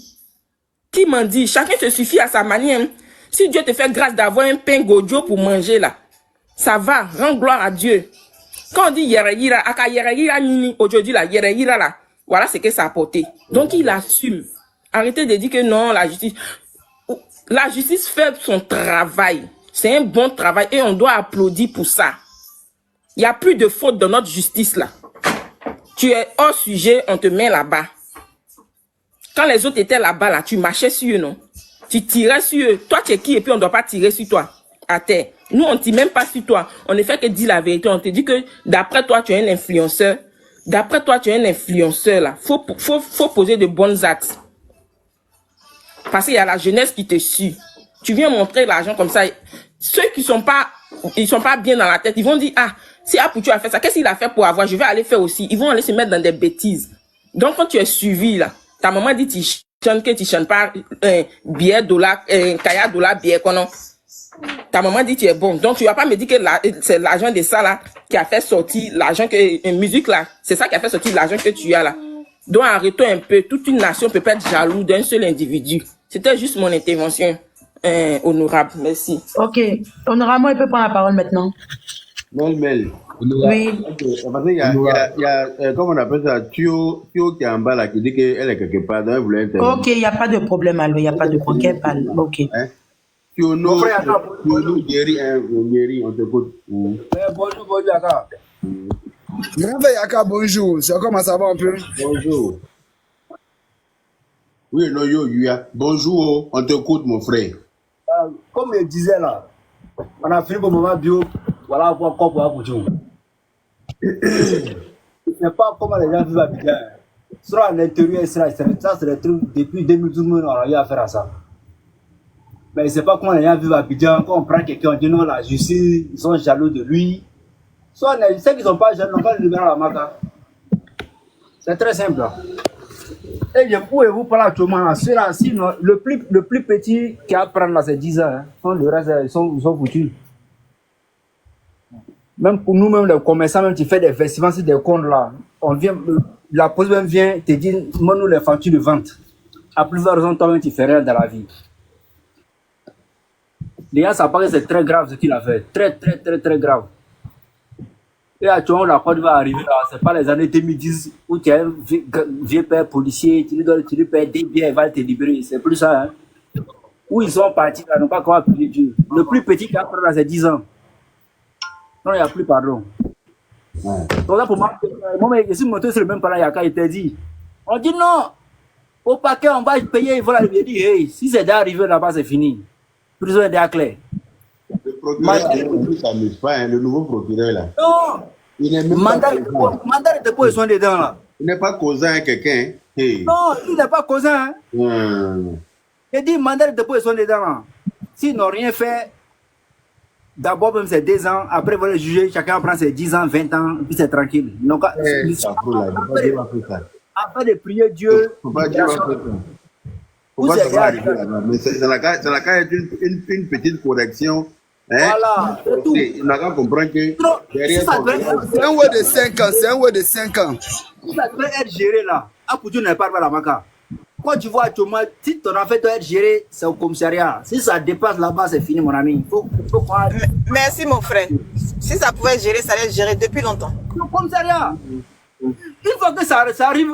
Qui mendie? Chacun se suffit à sa manière. Si Dieu te fait grâce d'avoir un pain gojo pour manger là, ça va, rends gloire à Dieu. Quand on dit Yereyira, aka Yereyira nini, aujourd'hui la Yereyira là, voilà ce que ça a apporté. Donc il assume. Arrêtez de dire que non, la justice fait son travail. C'est un bon travail et on doit applaudir pour ça. Il n'y a plus de faute dans notre justice là. Tu es hors sujet, on te met là-bas. Quand les autres étaient là-bas là, tu marchais sur eux, non? Tu tirais sur eux. Toi, tu es qui et puis on ne doit pas tirer sur toi. à terre. Nous, on ne dit même pas sur toi. On ne fait que dire la vérité. On te dit que d'après toi, tu es un influenceur. D'après toi, tu es un influenceur, là. Faut poser de bons actes. Parce qu'il y a la jeunesse qui te suit. Tu viens montrer l'argent comme ça. Ceux qui sont pas bien dans la tête, ils vont dire, ah, si Apoutu a fait ça, qu'est-ce qu'il a fait pour avoir? Je vais aller faire aussi. Ils vont aller se mettre dans des bêtises. Donc, quand tu es suivi, là, ta maman dit, tu chantes que tu chantes pas, billet, dollar, kaya, dollar, billet, quoi, non? Ta maman dit, tu es bon. Donc, tu vas pas me dire que c'est l'argent de ça, là, qui a fait sortir l'argent que, musique, là, c'est ça qui a fait sortir l'argent que tu as, là. Donc, arrête-toi un peu. Toute une nation peut pas être jaloux d'un seul individu. C'était juste mon intervention, honorable. Merci. Ok. Honorable, il peut prendre la parole maintenant. Mel. Oui. Parce qu'il y a, comment on appelle ça, Thio qui est en bas là, qui dit qu'elle est quelque part, donc elle voulait intervenir. Ok, il n'y a pas de problème, alors, il n'y a pas de problème. Ok. Thio, nous, Guéry, on t'écoute. Bonjour, Yaka. Yaka, bonjour. Comment ça va un peu? Bonjour. Oui, non, Yuya. Bonjour, on t'écoute, mon frère. Comme je disais là, on a fini pour moment bio, voilà quoi pour Apoutu. C'est pas comment les gens vivent à Abidjan. Sur l'intérieur, ça c'est des trucs depuis 2012, on a eu à faire à ça. Mais c'est pas comment les gens vivent à Abidjan. Quand on prend quelqu'un, on dit non, la justice, ils sont jaloux de lui. Soit ceux qui ne sont pas jaloux, n'ont pas le libéral à la maca. C'est très simple. Et je pouvais vous parler actuellement. Ceux-là, sinon, le plus petit qui a prendre là, c'est 10 ans. Hein. Le reste, ils sont foutus. Même pour nous-mêmes, les commerçants, même tu fais des vestiments sur des comptes là. On vient, la police même vient te dire, moi nous les factures de vente. À plusieurs raisons, toi-même tu fais rien dans la vie. Déjà, ça paraît que c'est très grave ce qu'il a fait. Très, très, très, très grave. Et actuellement, la Côte va arriver là. C'est pas les années 2010 où tu as un vieux père policier, tu lui payes des biens, il va te libérer. C'est plus ça. Hein. Où ils sont partis là, n'ont pas quoi appeler Dieu. Le plus petit qui a pris là, c'est 10 ans. Non, il n'y a plus pardon. Ouais. Donc là, pour moi, je suis monté sur le même plan, Yaka, il t'a dit. On dit non, au paquet, on va payer, il faut la libérer. Hey, si c'est d'arriver là-bas, c'est fini. Prison est clair. Le procureur ne s'amuse pas, hein, le nouveau procureur là. Non, il n'est même mandat de dépôt, ils sont dedans là. Il n'est pas cousin à quelqu'un. Hey. Non, il n'est pas cousin. Hein. Il dit mandat de dépôt, ils sont dedans là. S'ils n'ont rien fait, d'abord, même c'est 2 ans, après, vous les juger, chacun prend ses 10 ans, 20 ans, puis c'est tranquille. Donc, après de prier Dieu, faut pas dire ça. Faut pas savoir arriver là-bas. Mais c'est la cas une petite correction. Hein? Voilà, c'est tout. Il n'a qu'à comprendre que c'est un word de 5 ans, c'est un word de 5 ans. Si ça devait être géré là, Apoutu n'est pas la maca. Quand tu vois actuellement, si ton affaire doit être gérée, c'est au commissariat. Si ça dépasse là-bas, c'est fini, mon ami. Faut croire. Merci, mon frère. Si ça pouvait être géré, ça allait être géré depuis longtemps. Au commissariat. Une fois que ça arrive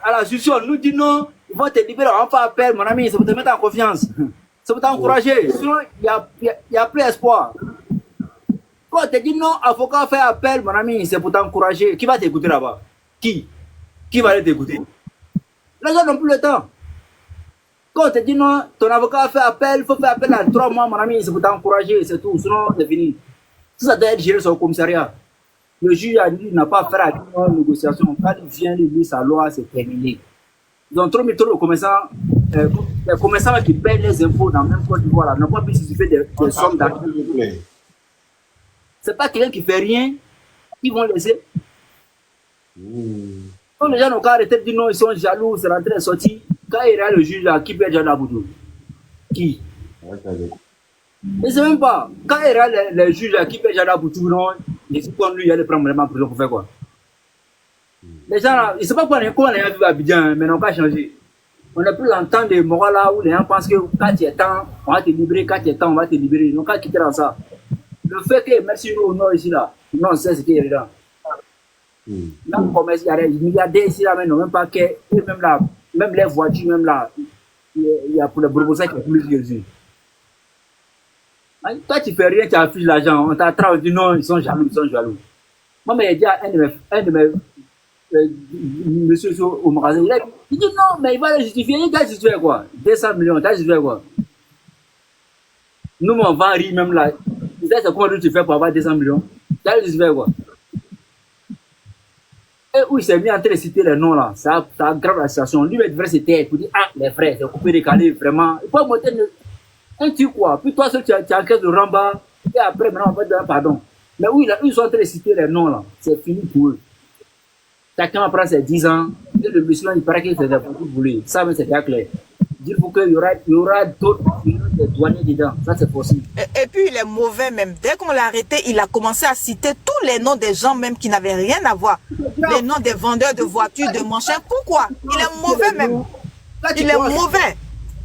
à la justice, on nous dit non, il faut te libérer, on fait appel, mon ami, ça va te mettre en confiance. Ça va t'encourager. Sinon, il n'y a plus espoir. Quand on te dit non, avocat fait appel, mon ami, c'est pour t'encourager. Qui va t'écouter là-bas? Qui va aller t'écouter? Les gens n'ont plus le temps. Quand on te dit non, ton avocat a fait appel, il faut faire appel à 3 mois, mon ami, c'est pour t'encourager, c'est tout. Sinon, c'est fini. Si ça doit être géré sur le commissariat, le juge a dit n'a pas à faire une négociation. Quand il vient de lire sa loi, c'est terminé. Ils ont trop mis trop de commerçants, les commerçants qui payent les impôts dans le même Côte d'Ivoire, n'ont pas pu suffire des sommes d'argent. C'est pas quelqu'un qui fait rien, ils vont laisser. Quand les gens n'ont qu'à arrêter de dire non, ils sont jaloux, c'est rentré et sorti. Quand il y a le juge là, qui peut être jaloux à Boudou? Qui? Je ne sais même pas. Quand il y a le juge là, qui peut être jaloux à Boudou, non, il faut qu'on lui aille prendre vraiment en prison pour faire quoi? Les gens là, ils ne savent pas comment les gens vivent à Abidjan, mais n'ont pas changé. On n'a plus l'entente de morale là où les gens pensent que quand il est temps, on va te libérer, quand il est temps, on va te libérer. Ils n'ont qu'à quitter dans ça. Le fait que, merci nous au nord ici là, non, c'est ce qui est là. Là, il y a des milliardaires ici là, mais non, même pas que, même là, même les voitures, même là, il y a pour les brebosins qui ont plus que Jésus. Toi, tu fais rien, tu affiches l'argent, on t'attrape, on dit non, ils sont jaloux, ils sont jaloux. Moi, mais il y a un de mes monsieur au magasin, il dit non, mais il va le justifier, il va justifier quoi? 200 millions, il va justifier quoi? Nous, on va rire même là. C'est comment tu fais pour avoir 200 millions? Tu fais quoi? Et où il s'est mis en train de citer les noms là, ça aggrave la situation. Lui, il devrait se taire pour dire, ah, les frères, c'est coupé décalé, vraiment. Il faut monter un truc quoi. Puis toi, tu as en caisse de Ramba, et après, maintenant, on va te donner pardon. Mais où ils sont en train de citer les noms là, c'est fini pour eux. Chacun après ses 10 ans, et le musulman, il paraît qu'il faisait beaucoup de boulot. Ça, mais c'est bien clair. Dire qu'il y aura d'autres douaniers dedans. Ça, c'est possible. Et puis, il est mauvais même. Dès qu'on l'a arrêté, il a commencé à citer tous les noms des gens même qui n'avaient rien à voir. Les noms des vendeurs de voitures, de machins. Pourquoi? Il est mauvais même. Il est mauvais.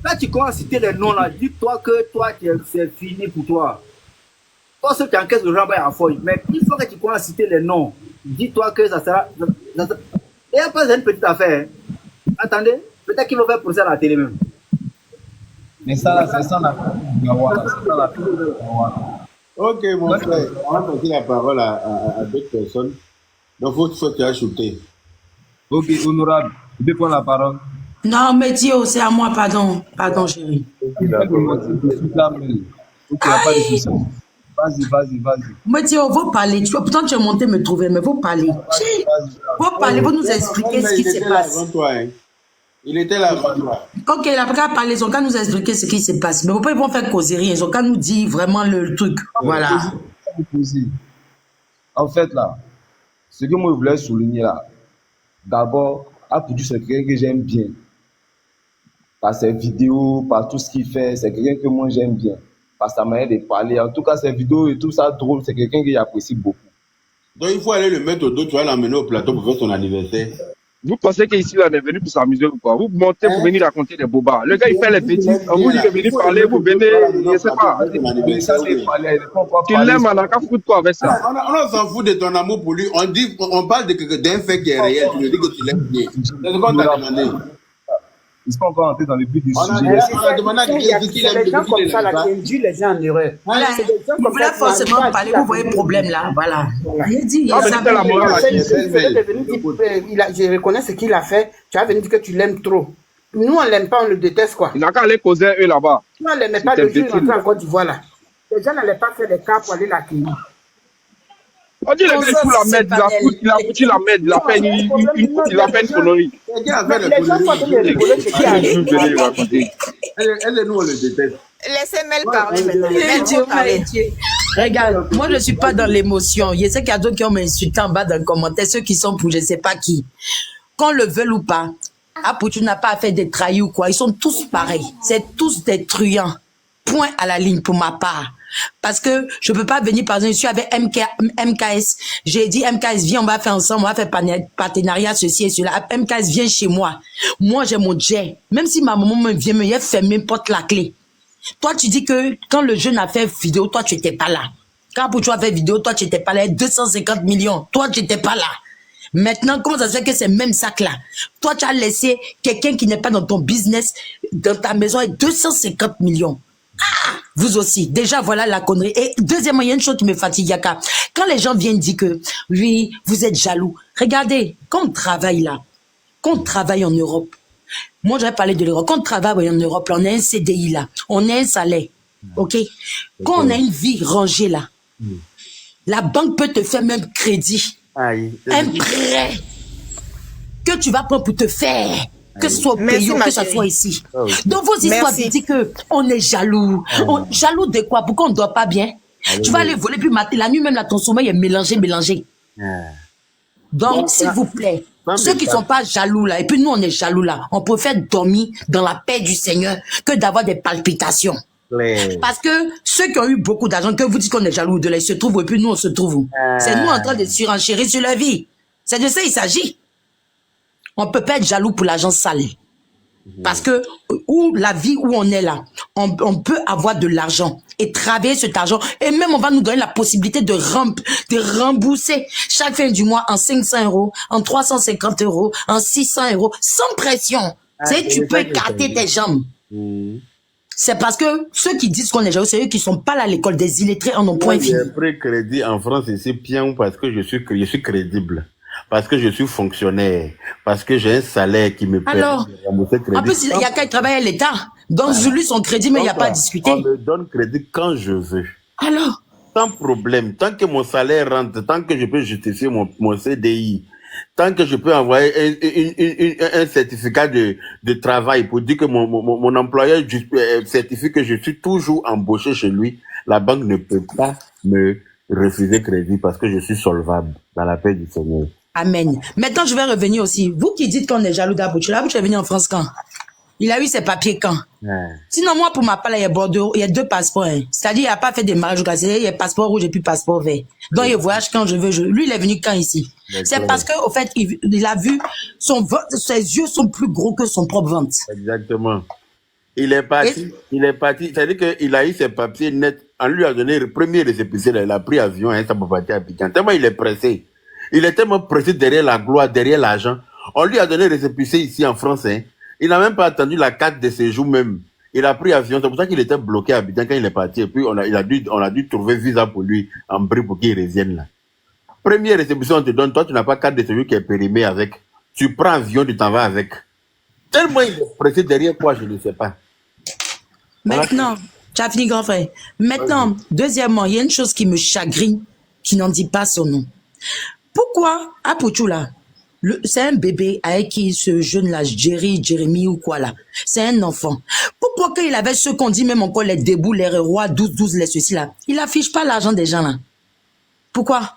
Là, tu commences à citer les noms là. Dis-toi que toi, c'est fini pour toi. Toi, ceux qui encaissent le jambon à feuille. Mais il faut que tu commences à citer les noms. Dis-toi que ça sera... Il n'y a pas une petite affaire. Attendez. Peut-être qu'ils vont faire procès à la télé même. Mais ça, là, c'est ça, là. Ok, mon frère, on va passer la parole à d'autres personnes. Donc, il faut que tu aies ajouté. Ok, honorable, tu peux prendre la parole. Non, mais Dio, c'est à moi, pardon. Pardon, chérie. Ok, il n'y a pas de souci. Vas-y. Mais Dio, vous parlez. Pourtant, tu es monté me trouver, mais vous parlez. Vous parlez, vous nous expliquez ce qui se passe. Il était là avant toi. Ok, il a pas parlé, ils ont qu'à nous expliquer ce qui se passe. Mais pourquoi ils vont faire causerie? Ils ont qu'à nous dire vraiment le truc. Voilà. En fait, là, ce que moi je voulais souligner là, d'abord, Apoudu, c'est quelqu'un que j'aime bien. Par ses vidéos, par tout ce qu'il fait, c'est quelqu'un que moi j'aime bien. Par sa manière de parler. En tout cas, ses vidéos et tout ça drôle, c'est quelqu'un que j'apprécie beaucoup. Donc il faut aller le mettre au dos, tu vas l'emmener au plateau pour faire son anniversaire. Vous pensez qu'ici, on est venu pour s'amuser ou quoi? Vous montez pour venir raconter des bobas. Le gars, il fait les bêtises. On vous dit de venir parler, vous venez, je ne sais pas. Tu l'aimes, on n'a qu'à foutre quoi avec ça? On s'en fout de ton amour pour lui. On parle d'un fait qui est réel. Tu me dis que tu l'aimes bien. C'est ce qu'on t'a demandé. Ils sont encore entrés dans le but du sujet. On a demandé à quelqu'un qui aime les gens comme ça, qui induit les gens en erreur. Voilà. Vous voulez forcément parler, vous voyez le problème là. Voilà. Il dit, je reconnais ce qu'il a fait. Tu as venu dire que tu l'aimes trop. Nous, on ne l'aime pas, on le déteste quoi. Il n'a qu'à aller causer eux là-bas. Nous, on ne l'aimait pas le jour où il est en Côte d'Ivoire là. Les gens n'allaient pas faire des cas pour aller l'accueillir. On dit le gars, il fout la merde, il a foutu la merde, il a fait une connerie. Les gens sont en train de rigoler ce qui arrive. Elle et nous, on le déteste. Laissez Mel parler maintenant. Regarde, moi je ne suis pas dans l'émotion. Je sais qu'il y a d'autres qui ont m'insulté en bas dans le commentaire, ceux qui sont pour je ne sais pas qui. Qu'on le veuille ou pas, Apoutu n'a pas fait des trahis ou quoi. Ils sont tous pareils. C'est tous des truands. Point à la ligne pour ma part. Parce que je peux pas venir, par exemple, je suis avec MKS. J'ai dit, MKS, viens, on va faire ensemble, on va faire partenariat, ceci et cela. MKS, viens chez moi. Moi, j'ai mon jet. Même si ma maman me vient, me fermer, porte la clé. Toi, tu dis que quand le jeune a fait vidéo, toi, tu étais pas là. Quand Apoutu a fait vidéo, toi, tu étais pas là. 250 millions. Toi, tu étais pas là. Maintenant, comment ça se fait que c'est même sac-là? Toi, tu as laissé quelqu'un qui n'est pas dans ton business, dans ta maison, et 250 millions. Ah, vous aussi. Déjà, voilà la connerie. Et deuxièmement, il y a une chose qui me fatigue, Yaka. Quand les gens viennent dire que, oui, vous êtes jaloux. Regardez, quand on travaille là, quand on travaille en Europe, moi, j'avais parlé de l'Europe. Quand on travaille en Europe, là, on a un CDI là, on a un salaire. OK? Quand on a une vie rangée là, la banque peut te faire même crédit. Un prêt que tu vas prendre pour te faire. Que ce soit au pays ou que ce soit ici. Donc vos histoires disent que on est jaloux. Jaloux de quoi? Pourquoi on ne dort pas bien? Tu vas aller voler puis mater la nuit même là ton sommeil est mélangé. Donc s'il vous plaît, ceux qui ne sont pas jaloux là, et puis nous on est jaloux là, on préfère dormir dans la paix du Seigneur que d'avoir des palpitations. Parce que ceux qui ont eu beaucoup d'argent, que vous dites qu'on est jaloux de là, ils se trouvent où et puis nous on se trouve où? C'est nous en train de surenchérir sur leur vie. C'est de ça il s'agit. On peut pas être jaloux pour l'argent sale. Parce que, la vie où on est là, on peut avoir de l'argent et travailler cet argent. Et même, on va nous donner la possibilité de rembourser chaque fin du mois en 500 €, en 350 €, en 600 €, sans pression. Tu peux écarter tes jambes. C'est parce que ceux qui disent qu'on est jaloux, c'est eux qui sont pas là à l'école des illettrés en ont point fini. J'ai pris crédit en France ici, bien parce que je suis crédible. Parce que je suis fonctionnaire, parce que j'ai un salaire qui me permet de rembourser crédit. En plus, il y a qu'à travailler à l'État. Donc, lui, son crédit, mais il n'y a pas à discuter. On me donne crédit quand je veux. Alors, sans problème. Tant que mon salaire rentre, tant que je peux justifier mon CDI, tant que je peux envoyer un certificat de travail pour dire que mon employeur certifie que je suis toujours embauché chez lui, la banque ne peut pas me refuser crédit parce que je suis solvable dans la paix du Seigneur. Amen. Maintenant, je vais revenir aussi. Vous qui dites qu'on est jaloux d'Abouchou, Abouchou est venu en France quand? Il a eu ses papiers quand? Sinon, moi, pour ma part, il y a Bordeaux, il y a 2 passeports. Hein. C'est-à-dire, il n'a pas fait des mariages, il y a passeport rouge et puis passeport vert. Donc, il voyage quand je veux. Lui, il est venu quand ici? C'est parce qu'au fait, il a vu ses yeux sont plus gros que son propre ventre. Exactement. Il est parti. C'est-à-dire qu'il a eu ses papiers nets. On lui a donné le premier récépissé, il a pris avion, hein, ça peut partir à Abidjan. Tellement il est pressé. Il est tellement pressé derrière la gloire, derrière l'argent. On lui a donné le récépissé ici en France. Hein. Il n'a même pas attendu la carte de séjour même. Il a pris avion. C'est pour ça qu'il était bloqué à Abidjan quand il est parti. Et puis on a dû trouver visa pour lui en bris pour qu'il revienne là. Première réception, on te donne. Toi, tu n'as pas carte de séjour qui est périmée avec. Tu prends avion, tu t'en vas avec. Tellement il est pressé derrière quoi, je ne sais pas. Maintenant, tu as fini, grand frère. Maintenant, deuxièmement, il y a une chose qui me chagrine, qui n'en dit pas son nom. Pourquoi, Apouchou là, c'est un bébé avec qui ce jeune-là, Jérémy ou quoi là, c'est un enfant. Pourquoi quand il avait ceux qu'on dit même encore les débouts, les rois, 12, les ceci là, il affiche pas l'argent des gens là? Pourquoi?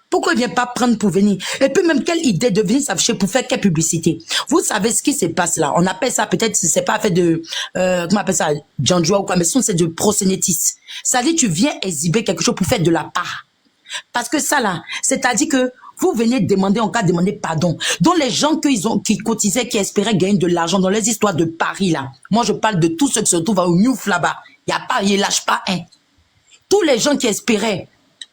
Pourquoi il vient pas prendre pour venir? Et puis même quelle idée de venir s'afficher pour faire quelle publicité? Vous savez ce qui se passe là? On appelle ça peut-être, c'est pas fait de, comment on appelle ça, Djanjoua ou quoi, mais sinon c'est de prosénétisme. Ça dit tu viens exhiber quelque chose pour faire de la part. Parce que ça là, c'est-à-dire que vous venez demander, en cas de demander pardon. Donc les gens qui cotisaient, qui espéraient gagner de l'argent dans les histoires de Paris là. Moi je parle de tous ceux qui se trouvent au Newf là-bas. Il lâche pas un. Tous les gens qui espéraient,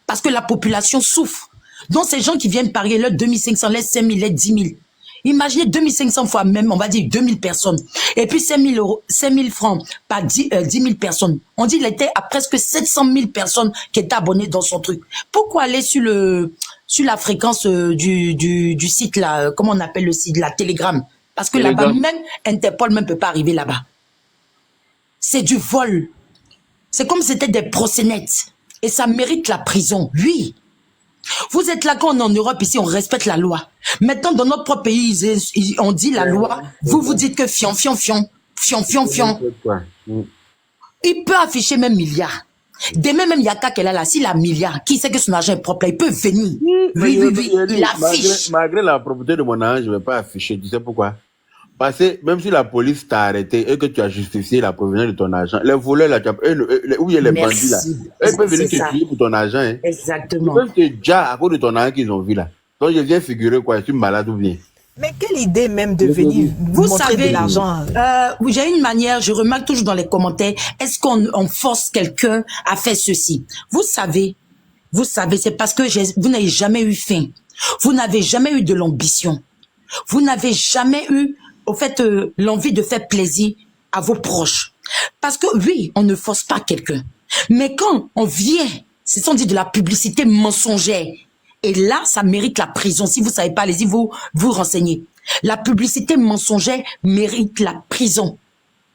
parce que la population souffre. Donc ces gens qui viennent parier leurs 2500, les 5000, les 10 000. Imaginez 2500 fois même, on va dire 2000 personnes. Et puis 5000 francs par 10 000 personnes. On dit qu'il était à presque 700 000 personnes qui étaient abonnées dans son truc. Pourquoi aller sur la fréquence du site là, comment on appelle le site, la Telegram? Parce que là-bas, même Interpol même peut pas arriver là-bas. C'est du vol. C'est comme si c'était des proxénètes. Et ça mérite la prison, oui. Vous êtes là quand on est en Europe, ici, on respecte la loi. Maintenant, dans notre propre pays, on dit la loi. Vous dites que fion. Il peut afficher même milliards. Demain, même Yaka qu'elle a là, s'il a milliards, qui sait que son argent est propre, là, il peut venir. Oui, il affiche. Malgré la propreté de mon argent, je ne vais pas afficher. Tu sais pourquoi? Parce que même si la police t'a arrêté et que tu as justifié la provenance de ton argent, les voleurs, là, où il y a les bandits là, ils peuvent venir te tuer pour ton argent. Hein. Exactement. Ils peuvent te dire à cause de ton argent qu'ils ont vu là. Donc je viens figurer quoi, je suis malade ou bien. Mais quelle idée même de venir vous montrer savez, de l'argent? Oui, j'ai une manière, je remarque toujours dans les commentaires, est-ce qu'on force quelqu'un à faire ceci? Vous savez, c'est parce que vous n'avez jamais eu faim. Vous n'avez jamais eu de l'ambition. Vous n'avez jamais eu, au fait, l'envie de faire plaisir à vos proches. Parce que oui, on ne force pas quelqu'un. Mais quand on vient, c'est ça on dit de la publicité mensongère. Et là, ça mérite la prison. Si vous savez pas, allez-y, vous renseignez. La publicité mensongère mérite la prison.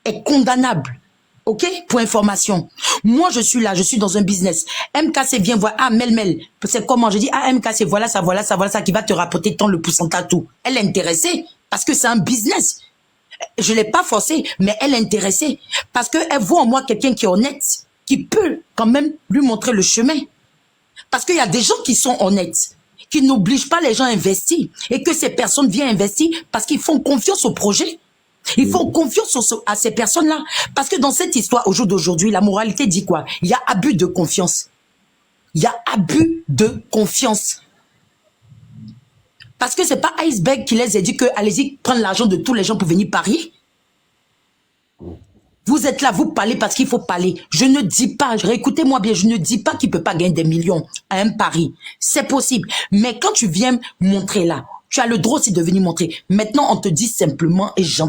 Est condamnable. OK? Pour information. Moi, je suis là, je suis dans un business. MKC vient voir, Melmel. C'est comment? Je dis, MKC, voilà ça qui va te rapporter tant le pourcentage tout. Elle est intéressée parce que c'est un business. Je l'ai pas forcé, mais elle est intéressée parce qu'elle voit en moi quelqu'un qui est honnête, qui peut quand même lui montrer le chemin. Parce qu'il y a des gens qui sont honnêtes, qui n'obligent pas les gens à investir et que ces personnes viennent investir parce qu'ils font confiance au projet. Ils font confiance à ces personnes-là. Parce que dans cette histoire, au jour d'aujourd'hui, la moralité dit quoi? Il y a abus de confiance. Il y a abus de confiance. Parce que c'est pas Iceberg qui les a dit que allez-y prendre l'argent de tous les gens pour venir parier. Vous êtes là, vous parlez parce qu'il faut parler. Je ne dis pas, réécoutez-moi bien, je ne dis pas qu'il peut pas gagner des millions à un pari. C'est possible. Mais quand tu viens montrer là, tu as le droit aussi de venir montrer. Maintenant, on te dit simplement et gentiment.